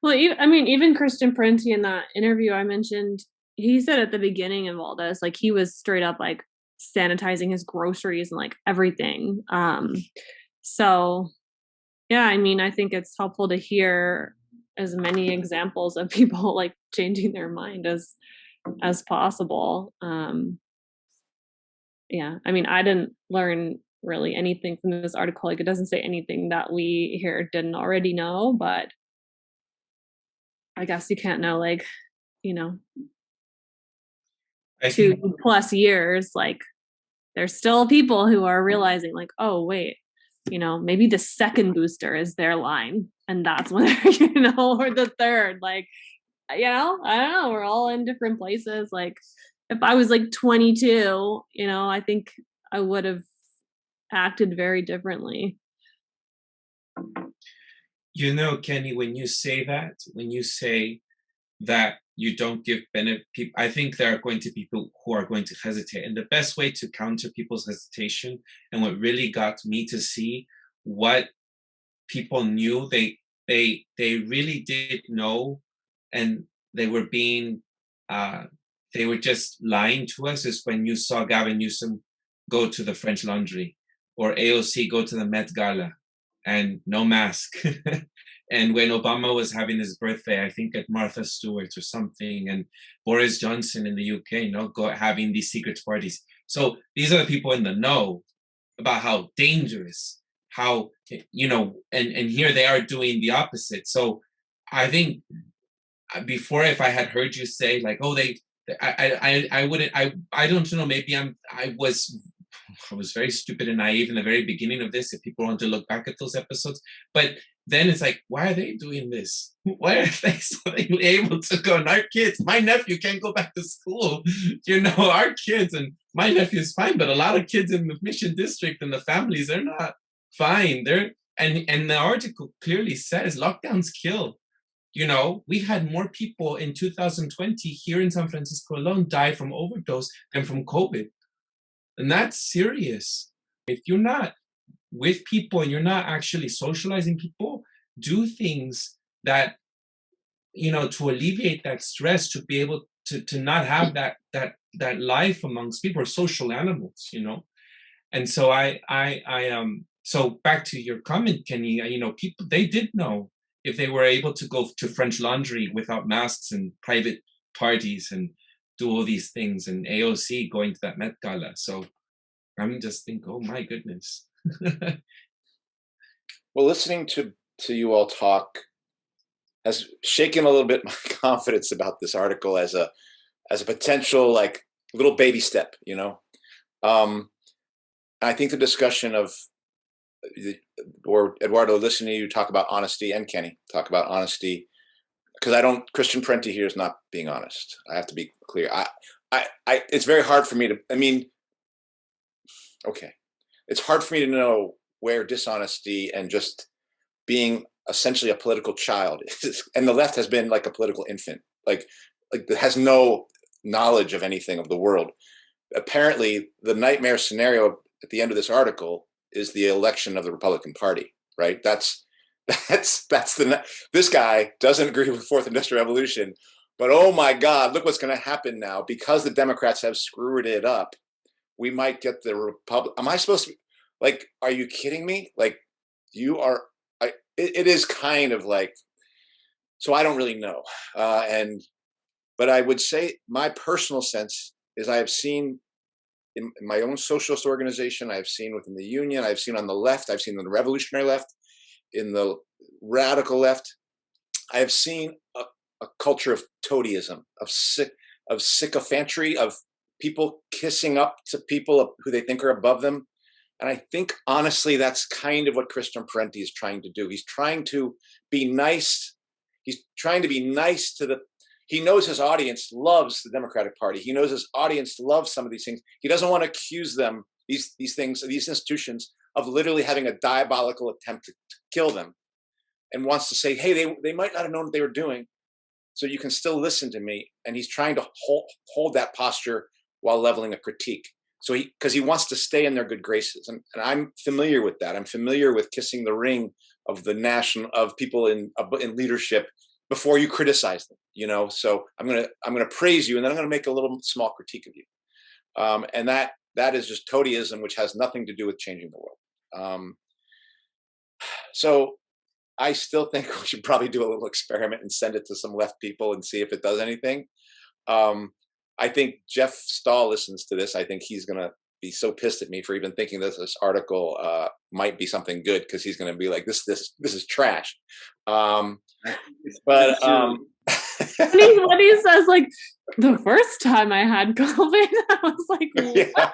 Well, even Christian Parenti in that interview I mentioned, he said at the beginning of all this, like he was straight up like sanitizing his groceries and like everything. So yeah, I mean, I think it's helpful to hear as many examples of people like changing their mind as possible. Yeah, I mean, I didn't learn really anything from this article. Like, it doesn't say anything that we here didn't already know, but I guess you can't know, like, you know, 2+ years, like, there's still people who are realizing, like, oh, wait, you know, maybe the second booster is their line, and that's when they're, you know, or the third, like, you know, I don't know, we're all in different places. Like, if I was like 22, you know, I think I would have acted very differently. You know, Kenny, when you say that you don't give benefit, I think there are going to be people who are going to hesitate. And the best way to counter people's hesitation, and what really got me to see what people knew, they really did know, and they were being, they were just lying to us, is when you saw Gavin Newsom go to the French Laundry, or AOC go to the Met Gala and no mask. And when Obama was having his birthday, I think at Martha Stewart or something, and Boris Johnson in the UK, you know, having these secret parties. So these are the people in the know about how dangerous, how, you know, and here they are doing the opposite. So I think before, if I had heard you say like, oh, I wouldn't, I don't know, maybe I was very stupid and naive in the very beginning of this, if people want to look back at those episodes. But then it's like, why are they doing this? Why are they suddenly able to go? And our kids, my nephew can't go back to school. You know, our kids, and my nephew is fine, but a lot of kids in the Mission District and the families, they're not fine. And the article clearly says lockdowns kill. You know, we had more people in 2020 here in San Francisco alone die from overdose than from COVID. And that's serious. If you're not with people and you're not actually socializing people, do things that, you know, to alleviate that stress, to be able to not have that life amongst people. Are social animals, you know. And so so back to your comment, Kenny, you know, people, they did know if they were able to go to French Laundry without masks and private parties and do all these things, and AOC going to that Met Gala. So I'm just thinking, oh my goodness. Well, listening to you all talk has shaken a little bit my confidence about this article as a potential like little baby step, you know. I think the discussion of, or Eduardo, listening to you talk about honesty, and Kenny talk about honesty, because Christian Parenti here is not being honest. I have to be clear. It's very hard for me to, I mean, okay. It's hard for me to know where dishonesty and just being essentially a political child is. And the left has been like a political infant, like it has no knowledge of anything of the world. Apparently, the nightmare scenario at the end of this article is the election of the Republican Party, right? This guy doesn't agree with the Fourth Industrial Revolution, but oh my God, look what's going to happen now because the Democrats have screwed it up. We might get the Republic. Am I supposed to? Like, are you kidding me? Like, you are. It is kind of like. So I don't really know, but I would say my personal sense is I have seen in my own socialist organization, I have seen within the union, I've seen on the left, I've seen on the revolutionary left, in the radical left, I have seen a culture of toadyism, sycophantry, of people kissing up to people who they think are above them. And I think, honestly, that's kind of what Christian Parenti is trying to do. He's trying to be nice. He's trying to be nice to he knows his audience loves the Democratic Party. He knows his audience loves some of these things. He doesn't want to accuse them, these things, these institutions, of literally having a diabolical attempt to kill them, and wants to say, hey, they might not have known what they were doing, so you can still listen to me. And he's trying to hold that posture while leveling a critique. So because he wants to stay in their good graces. And I'm familiar with that. I'm familiar with kissing the ring of of people in leadership before you criticize them, So I'm gonna praise you, and then I'm gonna make a little small critique of you. And that is just toadyism, which has nothing to do with changing the world. So I still think we should probably do a little experiment and send it to some left people and see if it does anything. I think Jeff Stahl listens to this. I think he's gonna be so pissed at me for even thinking that this article might be something good, because he's gonna be like, this is trash. But when he says, like, the first time I had COVID, I was like, what? Yeah.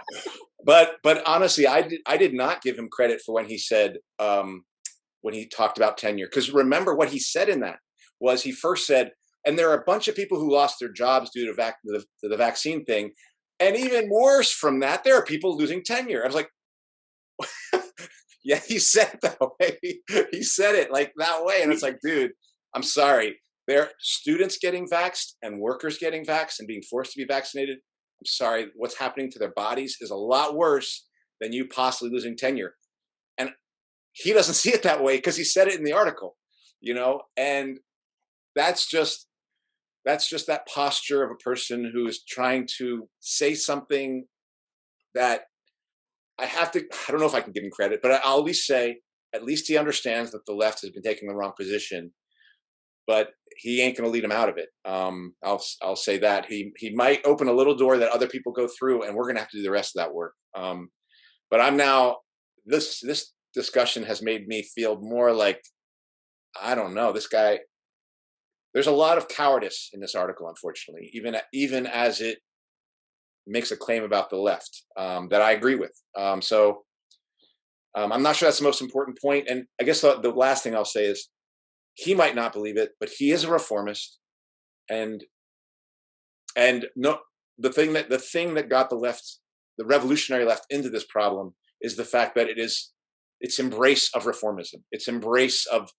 But honestly, I did not give him credit for when he said, when he talked about tenure, because remember what he said in that was, he first said, and there are a bunch of people who lost their jobs due to the vaccine thing, and even worse from that, there are people losing tenure. I was like, yeah, he said it that way. He said it like that way, and it's like, dude, I'm sorry. There are students getting vaxxed and workers getting vaxxed and being forced to be vaccinated. I'm sorry, what's happening to their bodies is a lot worse than you possibly losing tenure. And he doesn't see it that way because he said it in the article, and that's just that posture of a person who is trying to say something that I don't know if I can give him credit, but I'll at least say, at least he understands that the left has been taking the wrong position, but he ain't going to lead him out of it. I'll say that he might open a little door that other people go through, and we're going to have to do the rest of that work. But I'm now, this discussion has made me feel more like, I don't know, this guy, there's a lot of cowardice in this article, unfortunately, even as it makes a claim about the left that I agree with. So I'm not sure that's the most important point. And I guess the last thing I'll say is, he might not believe it, but he is a reformist. And no, the thing that got the left, the revolutionary left, into this problem is the fact that its embrace of reformism, its embrace of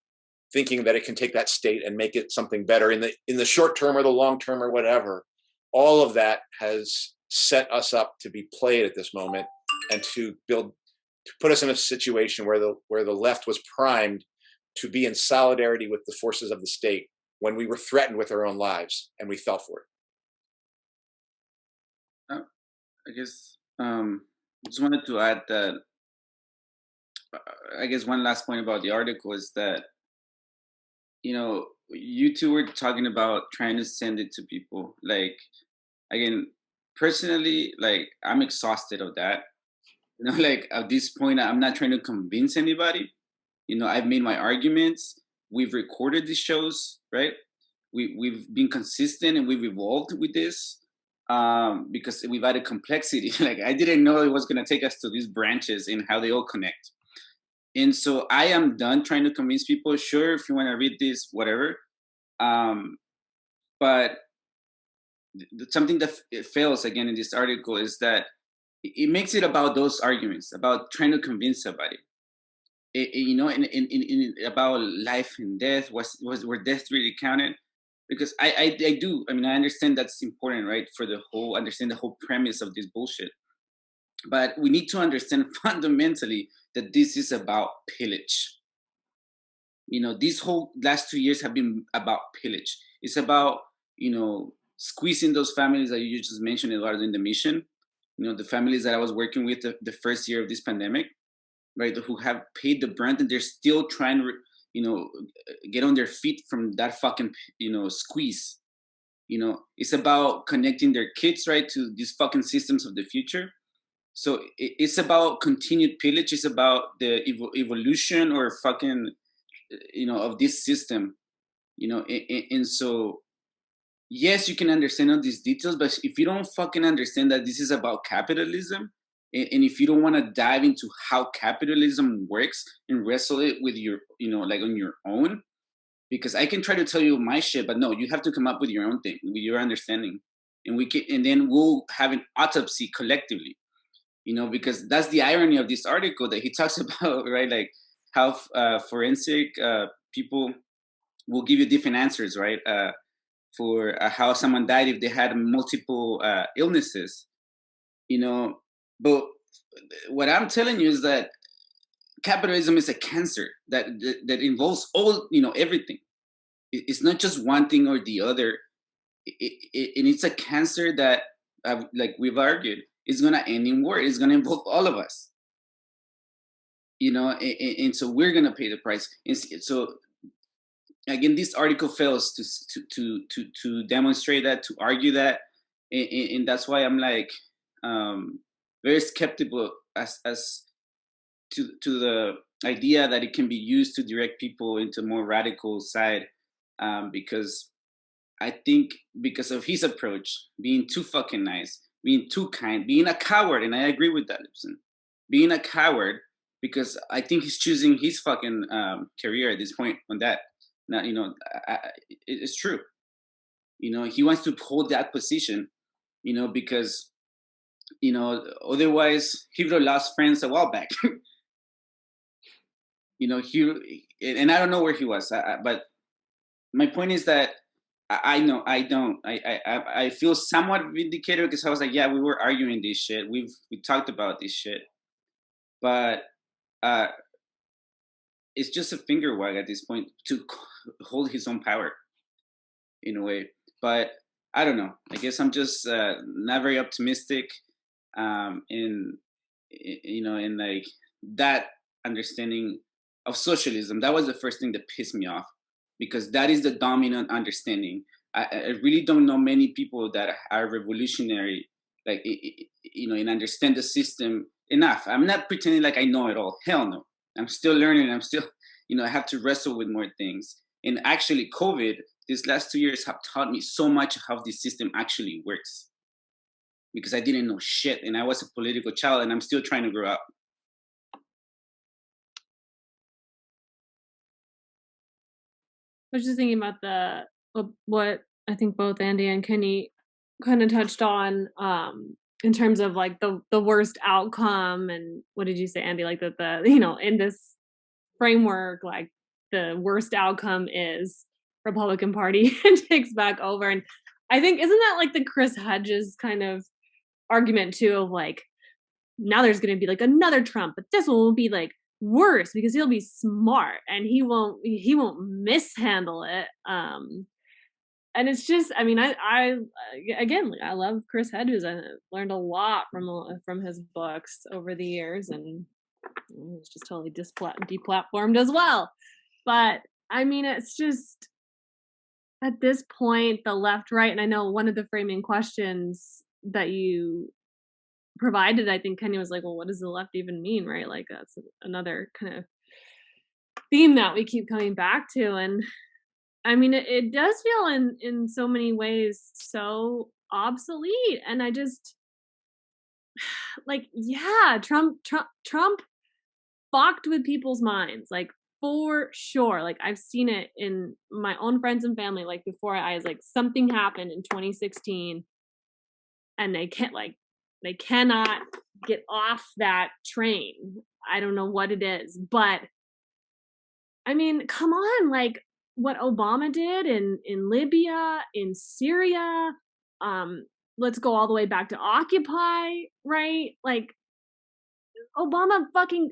thinking that it can take that state and make it something better in the short term or the long term or whatever. All of that has set us up to be played at this moment, and to put us in a situation where the left was primed to be in solidarity with the forces of the state when we were threatened with our own lives, and we fell for it. I guess just wanted to add that I guess one last point about the article is that, you two were talking about trying to send it to people. Like, again, personally, like, I'm exhausted of that. Like, at this point, I'm not trying to convince anybody. I've made my arguments. We've recorded these shows, right? We've been consistent, and we've evolved with this because we've added complexity. Like, I didn't know it was going to take us to these branches and how they all connect. And so I am done trying to convince people. Sure, if you want to read this, whatever. But something that fails again in this article is that it makes it about those arguments, about trying to convince somebody. About life and death, were death really counted? Because I do. I mean, I understand that's important, right? Understand the whole premise of this bullshit. But we need to understand fundamentally that this is about pillage. These whole last 2 years have been about pillage. It's about, squeezing those families that you just mentioned, Eduardo, in the mission. The families that I was working with the first year of this pandemic, right, who have paid the brunt, and they're still trying to, get on their feet from that fucking, squeeze. It's about connecting their kids, right, to these fucking systems of the future. So it's about continued pillage. It's about the evolution or fucking, of this system, and so yes, you can understand all these details, but if you don't fucking understand that this is about capitalism, and if you don't want to dive into how capitalism works and wrestle it with your, like on your own, because I can try to tell you my shit, but no, you have to come up with your own thing, with your understanding, and then we'll have an autopsy collectively, because that's the irony of this article that he talks about, right? Like how forensic people will give you different answers, right? For how someone died if they had multiple illnesses, But what I'm telling you is that capitalism is a cancer that involves all, everything. It's not just one thing or the other, and it's a cancer that, like we've argued, is gonna end in war. It's gonna involve all of us, and so we're gonna pay the price. And so again, this article fails to demonstrate that, to argue that, and that's why I'm like very skeptical as to the idea that it can be used to direct people into a more radical side, because I think because of his approach, being too fucking nice, being too kind, being a coward, and I agree with that, Lipson, being a coward, because I think he's choosing his fucking career at this point on that. Now, it's true. He wants to hold that position, because, otherwise he would have lost friends a while back. And I don't know where he was, but my point is that I feel somewhat vindicated because I was like, yeah, we were arguing this shit. We talked about this shit, but it's just a finger wag at this point to hold his own power in a way. But I don't know. I guess I'm just not very optimistic in like that understanding of socialism. That was the first thing that pissed me off, because that is the dominant understanding. I really don't know many people that are revolutionary, like, and understand the system enough. I'm not pretending like I know it all. Hell no. I'm still learning. I'm still, I have to wrestle with more things. And actually, COVID, these last 2 years have taught me so much of how this system actually works, because I didn't know shit, and I was a political child, and I'm still trying to grow up. I was just thinking about what I think both Andy and Kenny kind of touched on, in terms of like the worst outcome. And what did you say, Andy? Like the in this framework, like the worst outcome is Republican Party takes back over. And I think, isn't that like the Chris Hedges kind of argument too, of like, now there's going to be like another Trump, but this one will be like worse because he'll be smart and he won't mishandle it. And it's just, I mean, I again, I love Chris Hedges. I learned a lot from his books over the years, and it's just totally deplatformed as well. But I mean, it's just at this point, the left, right, and I know one of the framing questions that you provided, I think Kenny was like, well, what does the left even mean, right? Like that's another kind of theme that we keep coming back to. And I mean, it does feel in so many ways so obsolete. And I just like, yeah, Trump fucked with people's minds, like for sure. Like I've seen it in my own friends and family, like before I was like, something happened in 2016 and they cannot get off that train. I don't know what it is, but I mean, come on, like what Obama did in Libya, in Syria, let's go all the way back to Occupy, right? Like Obama fucking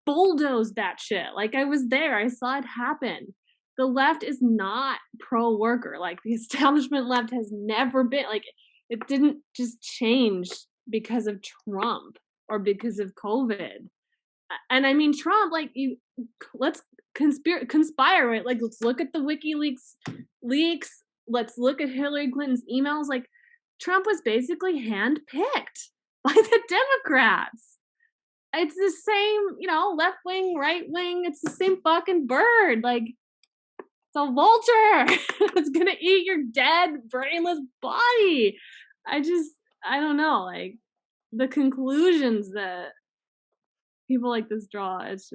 bulldozed that shit. Like I was there, I saw it happen. The left is not pro-worker. Like the establishment left has never been, like it didn't just change because of Trump or because of COVID. And I mean, Trump, like let's conspire, right? Like, let's look at the WikiLeaks leaks. Let's look at Hillary Clinton's emails. Like, Trump was basically handpicked by the Democrats. It's the same, left wing, right wing. It's the same fucking bird. Like, a vulture. It's gonna eat your dead, brainless body. I don't know, like the conclusions that people like this draw, it's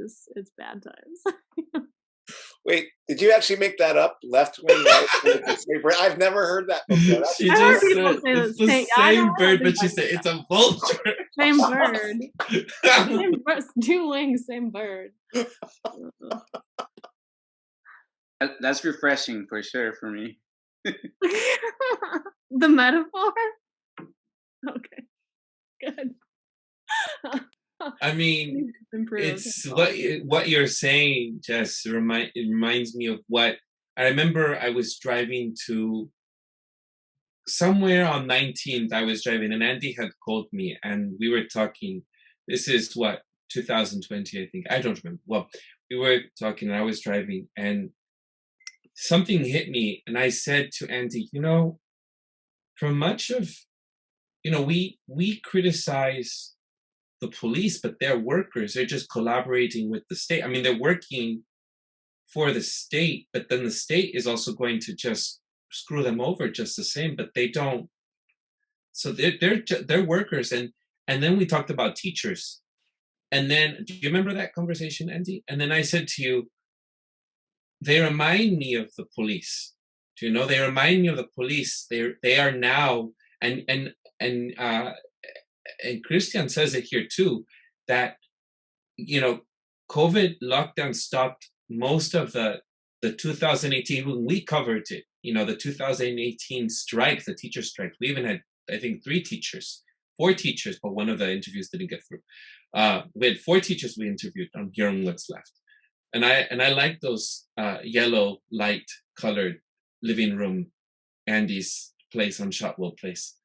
bad times. Wait, did you actually make that up? Left wing, right wing? I've never heard that before. She I heard just people said say it's the the same- same bird, think but she that's said it's a vulture. Same bird. Same bird. 2 wings, same bird. That's refreshing for sure for me. The metaphor? Okay. Good. I mean, it's what you're saying just reminds me of what I remember. I was driving to somewhere on 19th. I was driving, and Andy had called me, and we were talking. This is what 2020, I think. I don't remember. Well, we were talking, and I was driving, and something hit me, and I said to Andy, for much of, we criticize the police, but they're workers. They're just collaborating with the state. I mean, they're working for the state, but then the state is also going to just screw them over just the same. But they don't. So they're workers, and then we talked about teachers, and then do you remember that conversation, Andy? And then I said to you, they remind me of the police. Do you know? They remind me of the police. They are now and Christian says it here too, that, COVID lockdown stopped most of the 2018, when we covered it, the 2018 strike, the teacher strike. We even had, I think, 4 teachers, but one of the interviews didn't get through. We had 4 teachers we interviewed here on What's Left. And I like those yellow light colored living room, Andy's place on Shotwell Place,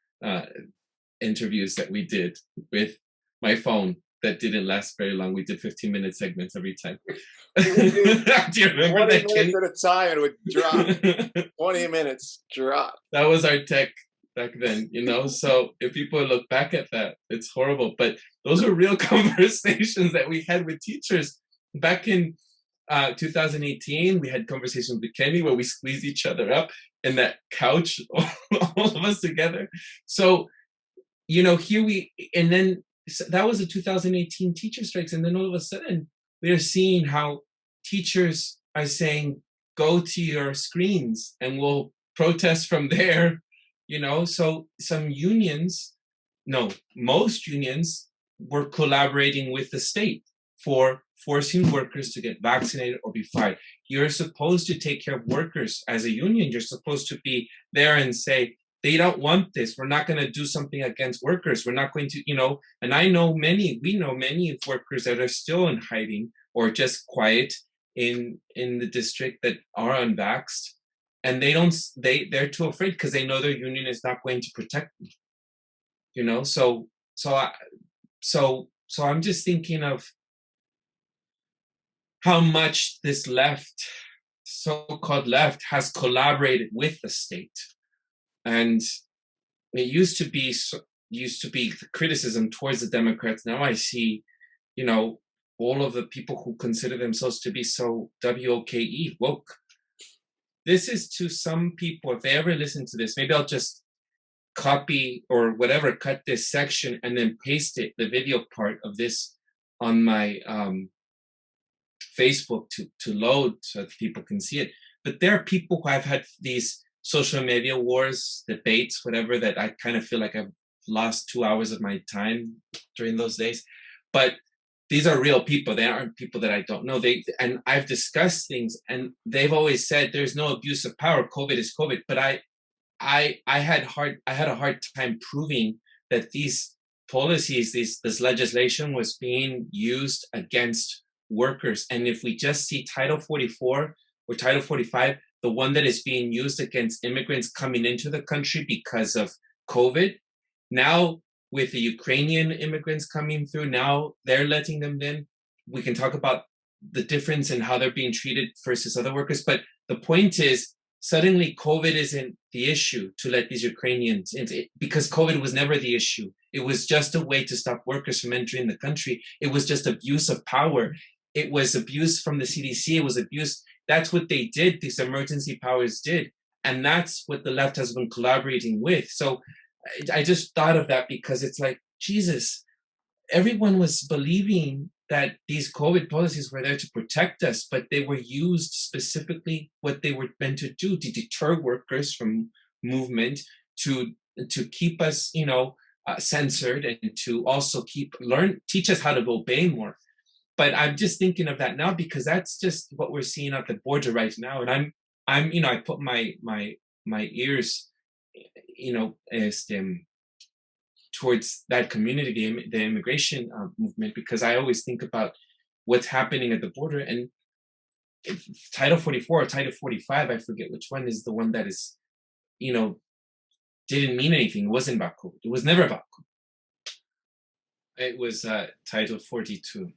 interviews that we did with my phone that didn't last very long. We did 15-minute segments every time. Do you remember 20 that? 20 minutes at a time, and it would drop. 20 minutes, drop. That was our tech back then, So if people look back at that, it's horrible. But those were real conversations that we had with teachers back in 2018. We had conversations with Kenny where we squeezed each other up in that couch, all of us together. So, and then that was the 2018 teacher strikes. And then all of a sudden we're seeing how teachers are saying, go to your screens and we'll protest from there, So most unions were collaborating with the state for forcing workers to get vaccinated or be fired. You're supposed to take care of workers as a union. You're supposed to be there and say, they don't want this. We're not going to do something against workers. We're not going to, and we know many workers that are still in hiding or just quiet in the district that are unvaxxed. And they're too afraid because they know their union is not going to protect them. So I'm just thinking of how much this left, so-called left, has collaborated with the state. And it used to be the criticism towards the Democrats. Now I see, all of the people who consider themselves to be so WOKE, woke. This is to some people, if they ever listen to this, maybe I'll just copy or whatever, cut this section and then paste it, the video part of this, on my Facebook to load so that people can see it. But there are people who have had these social media wars, debates, whatever, that I kind of feel like I've lost 2 hours of my time during those days. But these are real people. They aren't people that I don't know. And I've discussed things, and they've always said there's no abuse of power. COVID is COVID. But I had a hard time proving that these policies, this legislation was being used against workers. And if we just see Title 44 or Title 45, the one that is being used against immigrants coming into the country because of COVID, now with the Ukrainian immigrants coming through, now they're letting them in. We can talk about the difference in how they're being treated versus other workers. But the point is, suddenly COVID isn't the issue to let these Ukrainians in, because COVID was never the issue. It was just a way to stop workers from entering the country. It was just abuse of power. It was abuse from the CDC. It was abuse. that's what they did. These emergency powers did. And that's what the left has been collaborating with. So I just thought of that because it's like, Jesus, everyone was believing that these COVID policies were there to protect us, but they were used specifically what they were meant to do, to deter workers from movement, to keep us, censored, and to also teach us how to obey more. But I'm just thinking of that now because that's just what we're seeing at the border right now. And I'm I put my ears, towards that community, the immigration movement, because I always think about what's happening at the border. And Title 44 or Title 45, I forget which one, is the one that is, didn't mean anything. It wasn't about COVID. It was never about COVID. It was Title 42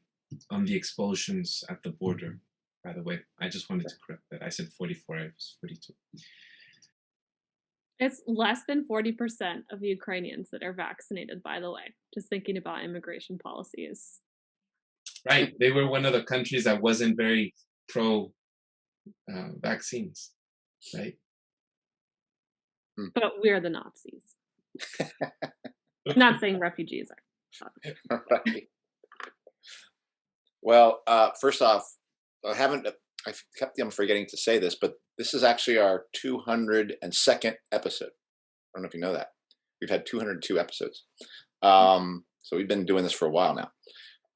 on the expulsions at the border. By the way, I just wanted to correct that. I said 44, it was 42. It's less than 40% of Ukrainians that are vaccinated, by the way. Just thinking about immigration policies. Right. They were one of the countries that wasn't very pro vaccines, right? But we're the Nazis. Not saying refugees are. Right. Well, first off, I kept on forgetting to say this, but this is actually our 202nd episode. I don't know if you know that. We've had 202 episodes. So we've been doing this for a while now.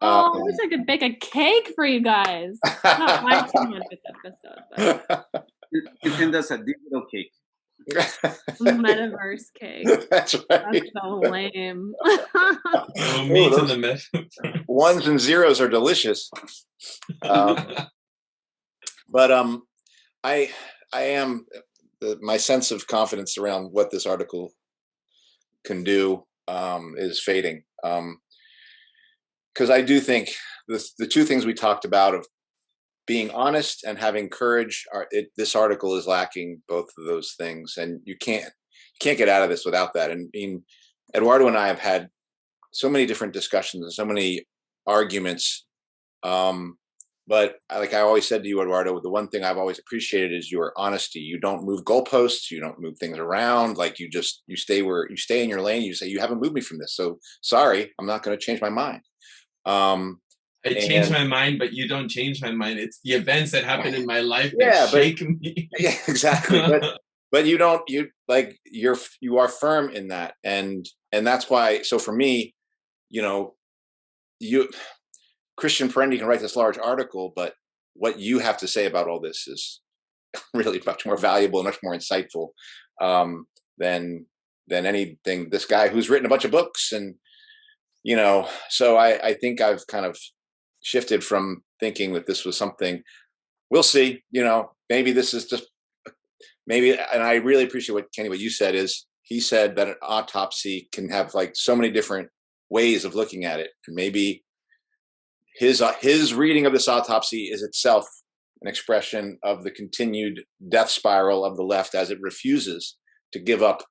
I wish I could bake a cake for you guys. Not my 200th episode, but you send us a digital cake. Metaverse cake. That's right. That's so lame. Meat in the metaverse. Ones and zeros are delicious. But I am my sense of confidence around what this article can do is fading. Because I do think the two things we talked about of being honest and having courage, this article is lacking both of those things, and you can't get out of this without that. And Eduardo and I have had so many different discussions and so many arguments. But like I always said to you, Eduardo, the one thing I've always appreciated is your honesty. You don't move goalposts. You don't move things around. Like you stay in your lane. You say, you haven't moved me from this. So sorry, I'm not going to change my mind. I changed my mind, but you don't change my mind. It's the events that happen in my life that shake me. Yeah, exactly. But you are firm in that. And that's why, so for me, Christian Parenti can write this large article, but what you have to say about all this is really much more valuable and much more insightful than anything. This guy who's written a bunch of books, and so I think I've kind of shifted from thinking that this was something. We'll see. Maybe this is just maybe. And I really appreciate what you said. Is he said that an autopsy can have like so many different ways of looking at it, and maybe his reading of this autopsy is itself an expression of the continued death spiral of the left as it refuses to give up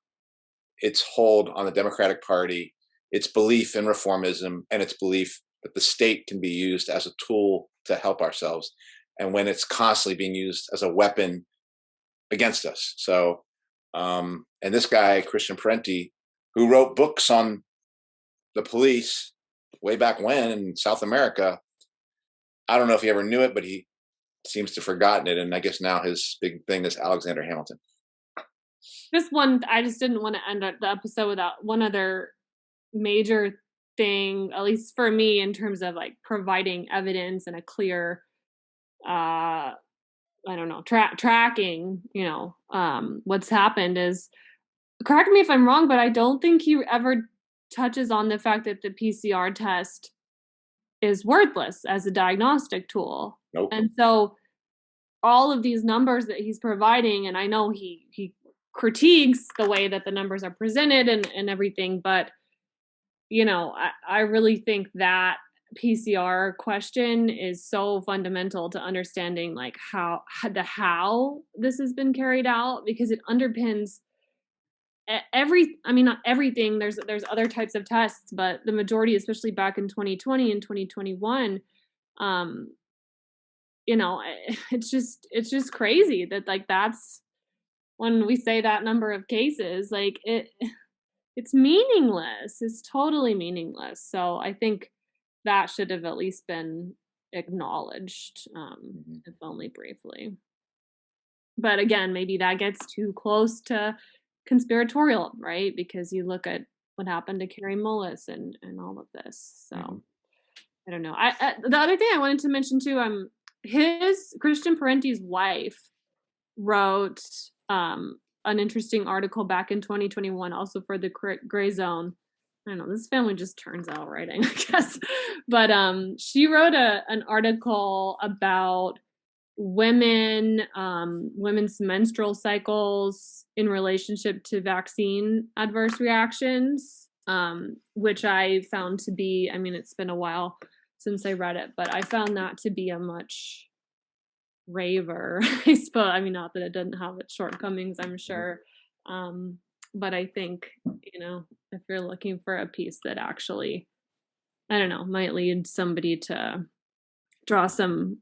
its hold on the Democratic Party, its belief in reformism, and its belief that the state can be used as a tool to help ourselves, and when it's constantly being used as a weapon against us. So, and this guy, Christian Parenti, who wrote books on the police way back when in South America, I don't know if he ever knew it, but he seems to have forgotten it. And I guess now his big thing is Alexander Hamilton. I just didn't want to end the episode without one other major thing, at least for me, in terms of like providing evidence and a clear, tracking, what's happened is, correct me if I'm wrong, but I don't think he ever touches on the fact that the PCR test is worthless as a diagnostic tool. Nope. And so all of these numbers that he's providing, and I know he critiques the way that the numbers are presented and everything, but I really think that PCR question is so fundamental to understanding like how this has been carried out, because it underpins not everything. There's other types of tests, but the majority, especially back in 2020 and 2021, you know, it's just crazy that like that's when we say that number of cases, like it's meaningless. It's totally meaningless. So I think that should have at least been acknowledged, if only briefly. But again, maybe that gets too close to conspiratorial, right? Because you look at what happened to Carrie Mullis and all of this. So I don't know. I the other thing I wanted to mention too, his Christian Parenti's wife wrote an interesting article back in 2021, also for the Grayzone. I don't know, this family just turns out writing, I guess. But she wrote an article about women's menstrual cycles in relationship to vaccine adverse reactions, which I found to be, I mean, it's been a while since I read it, but I found that to be a much raver, I suppose. I mean, not that it doesn't have its shortcomings, I'm sure. But I think, you know, if you're looking for a piece that actually, I don't know, might lead somebody to draw some,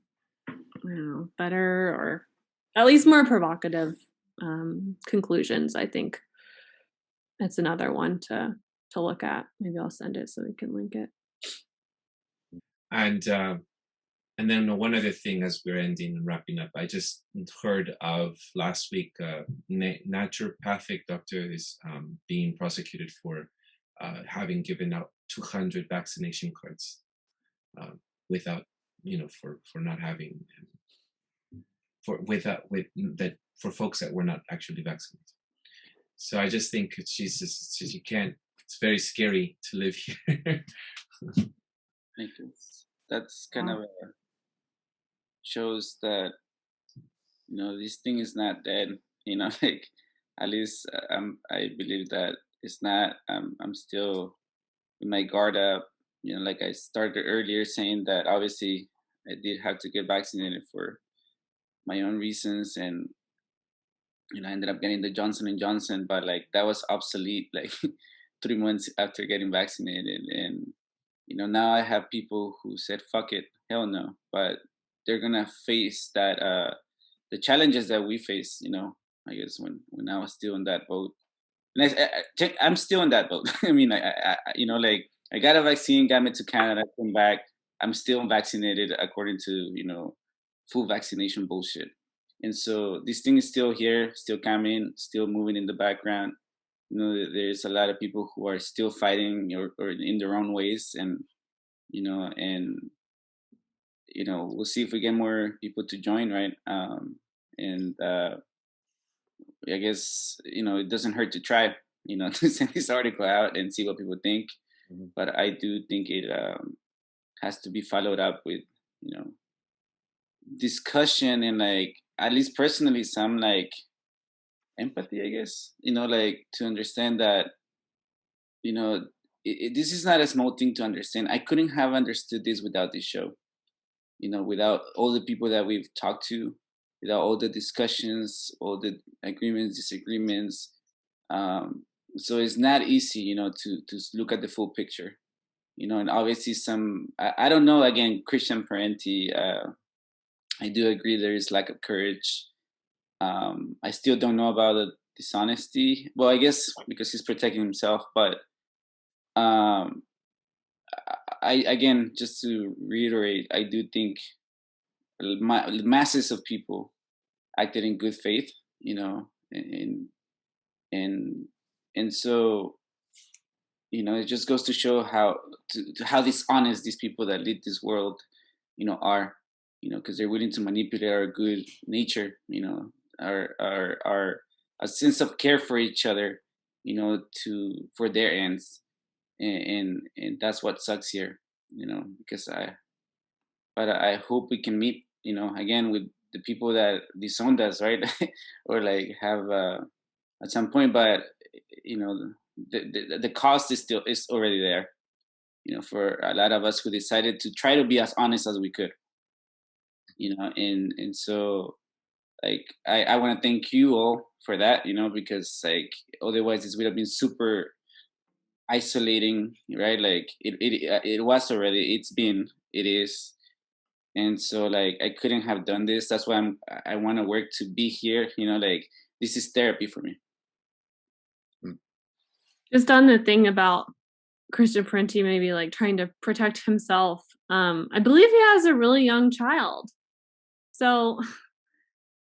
I don't know, better or at least more provocative conclusions, I think that's another one to look at. Maybe I'll send it so we can link it. And then one other thing as we're ending and wrapping up, I just heard of last week, naturopathic doctor is being prosecuted for having given out 200 vaccination cards without, you know, for not having, for folks that were not actually vaccinated. So I just think, Jesus, you can't, it's very scary to live here. That's kind of shows that, you know, this thing is not dead, you know, like at least I believe that it's not. I'm still with my guard up, you know, like I started earlier saying that obviously I did have to get vaccinated for my own reasons, and you know I ended up getting the Johnson and Johnson, but like that was obsolete like 3 months after getting vaccinated. And you know now I have people who said fuck it, hell no, but they're gonna face that the challenges that we face, you know, I guess when I was still in that boat. And I'm still in that boat. I mean, I you know, like I got a vaccine, got me to Canada, came back. I'm still vaccinated according to, you know, full vaccination bullshit. And so this thing is still here, still coming, still moving in the background. You know, there's a lot of people who are still fighting or in their own ways, and you know, we'll see if we get more people to join, right? And I guess you know it doesn't hurt to try, you know, to send this article out and see what people think. But I do think it has to be followed up with, you know, discussion and like at least personally some like empathy, I guess, you know, like to understand that, you know, this is not a small thing to understand. I couldn't have understood this without this show, you know, without all the people that we've talked to, without all the discussions, all the agreements, disagreements. So it's not easy, you know, to look at the full picture, you know, and obviously I don't know, again, Christian Parenti, I do agree there is lack of courage. I still don't know about the dishonesty. Well, I guess because he's protecting himself, but I again, just to reiterate, I do think masses of people acted in good faith, you know, and so, you know, it just goes to show how dishonest these people that lead this world, you know, are, you know, because they're willing to manipulate our good nature, you know, our a sense of care for each other, you know, for their ends, and that's what sucks here, you know, because I hope we can meet, you know, again with the people that disowned us, right, or like have at some point, but you know, the cost is already there, you know, for a lot of us who decided to try to be as honest as we could, you know, and so like I want to thank you all for that, you know, because like otherwise this would have been super isolating, right? Like it was already, it is, And so like I couldn't have done this. That's why I want to work to be here. Like this is therapy for me. Just on the thing about Christian Parenti maybe like trying to protect himself. I believe he has a really young child. So,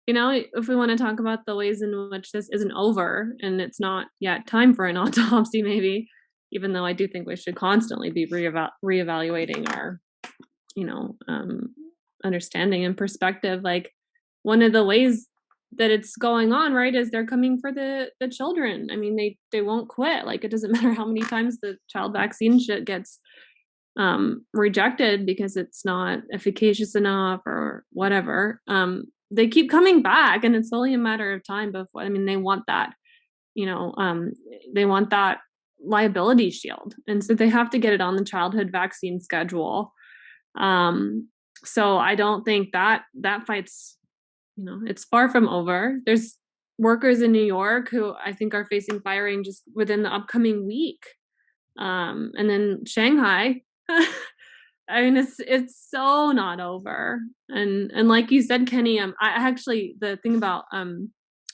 if we want to talk about the ways in which this isn't over and it's not yet time for an autopsy, maybe, even though I do think we should constantly be reevaluating our, understanding and perspective. Like one of the ways that it's going on, right, is they're coming for the children. I mean, they won't quit. Like it doesn't matter how many times the child vaccine shit gets rejected because it's not efficacious enough or whatever. They keep coming back, and it's only a matter of time before. I mean, they want that, they want that liability shield, and so they have to get it on the childhood vaccine schedule. So I don't think that fight's, it's far from over. There's workers in New York who I think are facing firing just within the upcoming week. And then Shanghai, I mean, it's so not over. And like you said, Kenny, I actually, the thing about,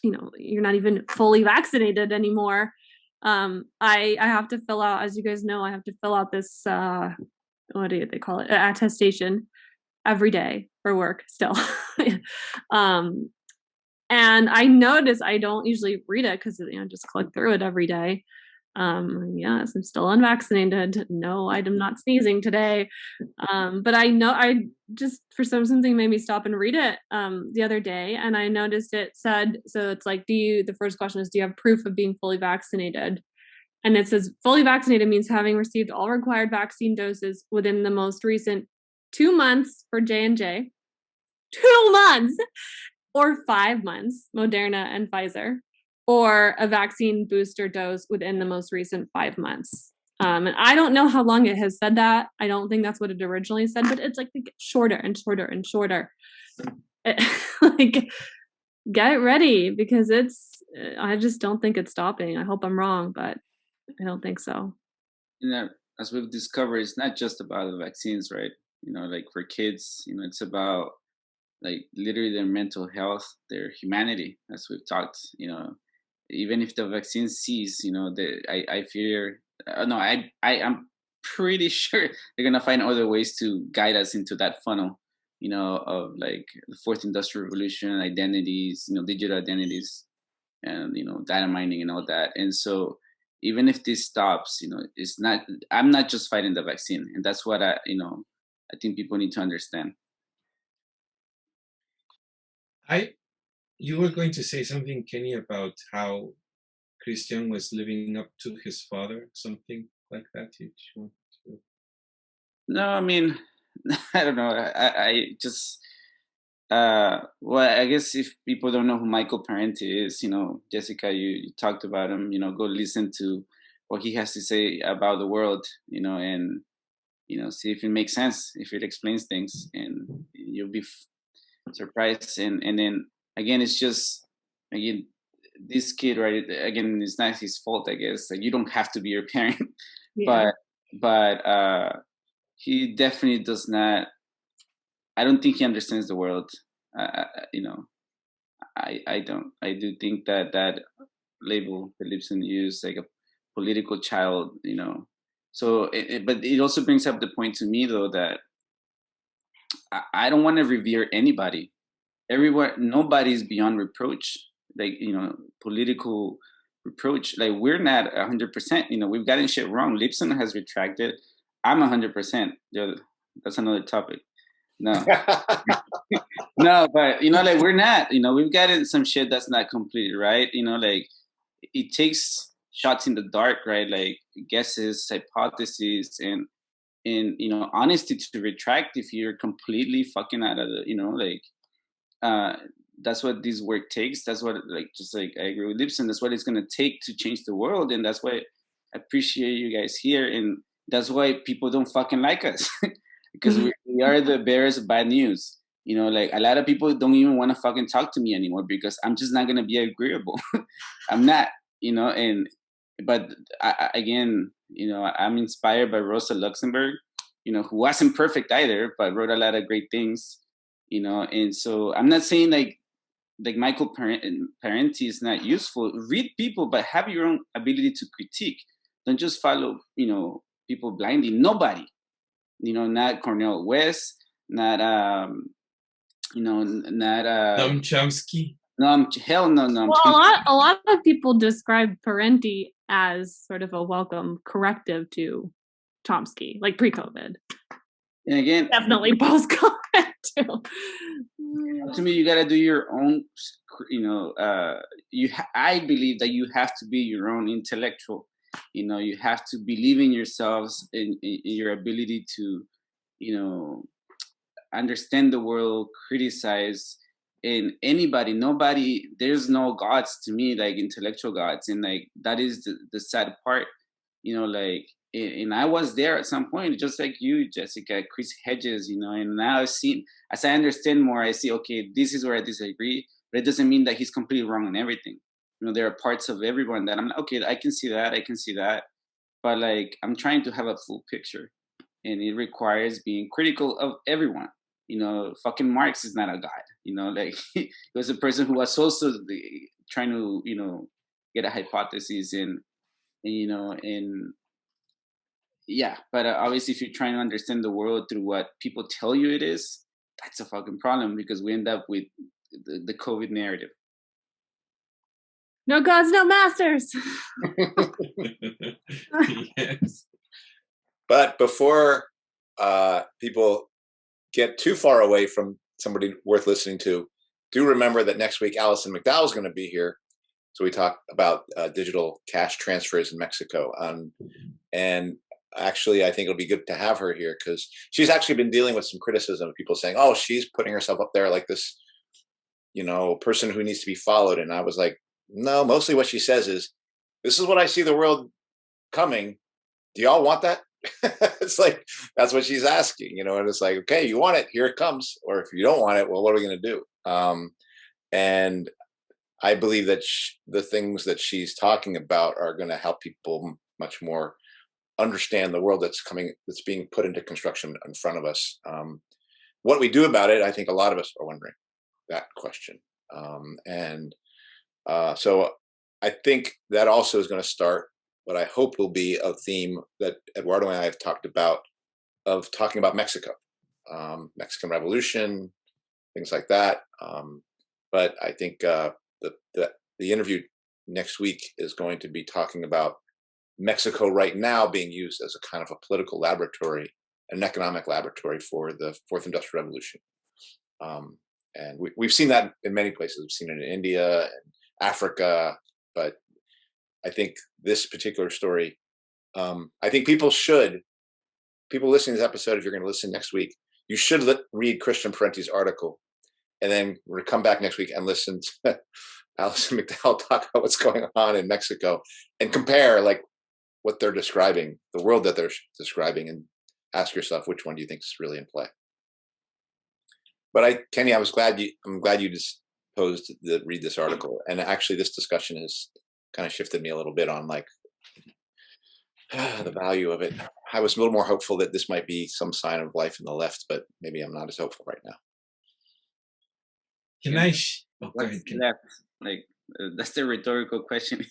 you're not even fully vaccinated anymore. I have to fill out, as you guys know, I have to fill out this, what do they call it? Attestation every day for work still. And I notice I don't usually read it because just click through it every day. Yes, I'm still unvaccinated. No, I'm not sneezing today. But I know I just for something made me stop and read it the other day, and I noticed it said, so it's like, the first question is, do you have proof of being fully vaccinated? And it says fully vaccinated means having received all required vaccine doses within the most recent 2 months for J&J, 2 months, or 5 months, Moderna and Pfizer, or a vaccine booster dose within the most recent 5 months. And I don't know how long it has said that. I don't think that's what it originally said, but it's like shorter and shorter and shorter. Like, get ready, because I just don't think it's stopping. I hope I'm wrong, but I don't think so. As we've discovered, it's not just about the vaccines, right? Like for kids, it's about like literally their mental health, their humanity, as we've talked. Even if the vaccine cease, I fear. No, I'm pretty sure they're gonna find other ways to guide us into that funnel, of like the fourth industrial revolution, identities, digital identities, and data mining and all that. And so, even if this stops, it's not. I'm not just fighting the vaccine, and that's what I think people need to understand. You were going to say something, Kenny, about how Christian was living up to his father, something like that. No, I mean, I don't know. I just, well, I guess if people don't know who Michael Parenti is, Jessica, you talked about him, go listen to what he has to say about the world, and, see if it makes sense, if it explains things, and you'll be surprised. And then, again, it's just, again, this kid, right, again, it's not his fault, I guess. Like, you don't have to be your parent. Yeah. But he definitely does not, I don't think he understands the world. I don't. I do think that label that Lipson used, like a political child, So, but it also brings up the point to me, though, that I don't want to revere anybody. Nobody's beyond reproach. Like, political reproach. Like, we're not 100%. We've gotten shit wrong. Lipson has retracted. I'm 100%. That's another topic. No, no, but like, we're not. We've gotten some shit that's not completely right. Like, it takes shots in the dark, right? Like guesses, hypotheses, and honesty to retract if you're completely fucking out of the, that's what this work takes. That's what, just like I agree with Lipson, that's what it's going to take to change the world. And that's why I appreciate you guys here. And that's why people don't fucking like us, because we are the bearers of bad news. Like, a lot of people don't even want to fucking talk to me anymore because I'm just not going to be agreeable. I'm not, but again, I'm inspired by Rosa Luxemburg. who wasn't perfect either, but wrote a lot of great things, and so I'm not saying like Michael Parenti is not useful. Read people, but have your own ability to critique. Don't just follow, people blindly. Nobody, not Cornel West, not, not Noam Chomsky. No, hell no. Well, a lot of people describe Parenti as sort of a welcome corrective to Chomsky, like pre-COVID. And again, definitely post-COVID too. To me, you got to do your own. I believe that you have to be your own intellectual. You have to believe in yourselves, in your ability to, understand the world, criticize. And nobody, there's no gods to me, like intellectual gods. And like, that is the sad part, like, and I was there at some point, just like you, Jessica, Chris Hedges, and now I've seen, as I understand more, I see, okay, this is where I disagree, but it doesn't mean that he's completely wrong on everything. There are parts of everyone that I'm like, okay, I can see that. But like, I'm trying to have a full picture, and it requires being critical of everyone. Fucking Marx is not a god, like he was a person who was also trying to, get a hypothesis and yeah, but obviously if you're trying to understand the world through what people tell you it is, that's a fucking problem, because we end up with the COVID narrative. No gods, no masters. Yes. But before people get too far away from somebody worth listening to, do remember that next week Alison McDowell is going to be here. So we talk about digital cash transfers in Mexico. And actually, I think it'll be good to have her here, because she's actually been dealing with some criticism of people saying, oh, she's putting herself up there like this, person who needs to be followed. And I was like, no, mostly what she says is, this is what I see the world coming. Do y'all want that? It's like, that's what she's asking, and it's like, okay, you want it, here it comes. Or if you don't want it, well, what are we going to do? And I believe that the things that she's talking about are going to help people much more understand the world that's being put into construction in front of us. What we do about it, I think a lot of us are wondering that question. So I think that also is going to start what I hope will be a theme that Eduardo and I have talked about, of talking about Mexico, Mexican Revolution, things like that. But I think the interview next week is going to be talking about Mexico right now being used as a kind of a political laboratory, an economic laboratory for the Fourth Industrial Revolution. And we've seen that in many places. We've seen it in India and Africa, but I think this particular story, I think people listening to this episode, if you're going to listen next week, you should read Christian Parenti's article, and then we're come back next week and listen to Alison McDowell talk about what's going on in Mexico and compare like what they're describing, the world that they're describing, and ask yourself, which one do you think is really in play? But Kenny, I'm glad you just posed read this article. And actually this discussion has kind of shifted me a little bit on like the value of it. I was a little more hopeful that this might be some sign of life in the left, but maybe I'm not as hopeful right now. Can I? What's left? Like that's the rhetorical question.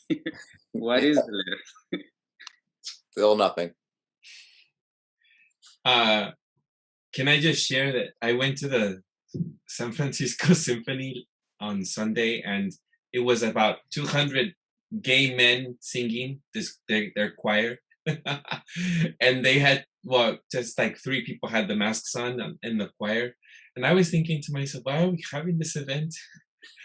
What is left? Still nothing. Can I just share that I went to the San Francisco Symphony on Sunday, and it was about 200 gay men singing their choir, and they had just like 3 people had the masks on in the choir, and I was thinking to myself, why are we having this event?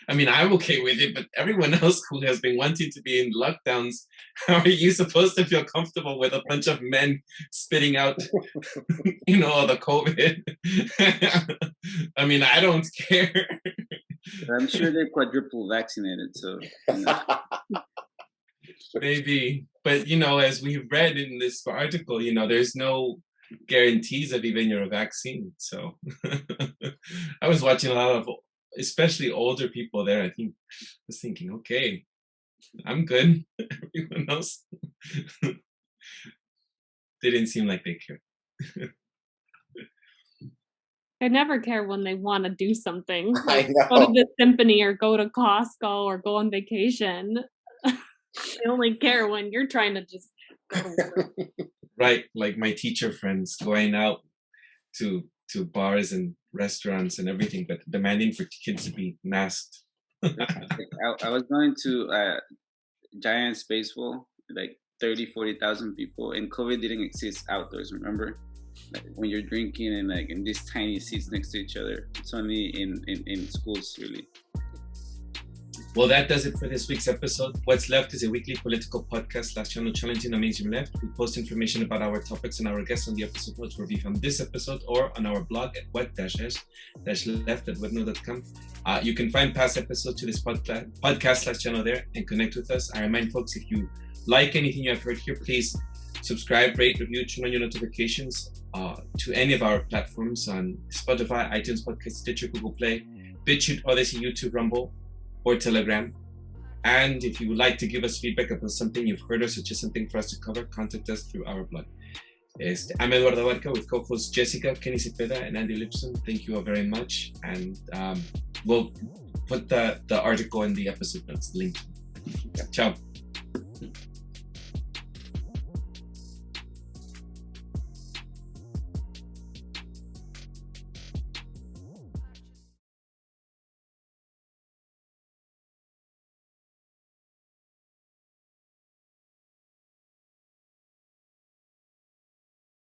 I mean, I'm okay with it, but everyone else who has been wanting to be in lockdowns, how are you supposed to feel comfortable with a bunch of men spitting out, the COVID? I mean, I don't care. I'm sure they're quadruple vaccinated, so. Maybe, but as we've read in this article, there's no guarantees of even your vaccine. So I was watching a lot of, especially older people there. I was thinking, okay, I'm good. Everyone else didn't seem like they cared. They never care when they want to do something. I Like go to know. the symphony or go to Costco or go on vacation. They only care when you're trying to just go to work. Right, like my teacher friends going out to bars and restaurants and everything, but demanding for kids to be masked. I was going to Giants baseball, like 30, 40,000 people, and COVID didn't exist outdoors, remember? Like when you're drinking and like in these tiny seats next to each other. It's only in schools, really. Well, that does it for this week's episode. What's Left is a weekly political podcast channel challenging the mainstream left. We post information about our topics and our guests on the episode notes where we found this episode or on our blog at what-left@webno.com. You can find past episodes to this podcast channel there and connect with us. I remind folks, if you like anything you have heard here, please subscribe, rate, review, turn on your notifications to any of our platforms on Spotify, iTunes Podcast, Stitcher, Google Play, Bitchute, Odysee, YouTube, Rumble, or Telegram. And if you would like to give us feedback about something you've heard or suggest something for us to cover, contact us through our blog. I'm Eduardo Barca with co-hosts Jessica, Kenny Cepeda, and Andy Lipson. Thank you all very much. And we'll put the article in the episode notes link. Ciao.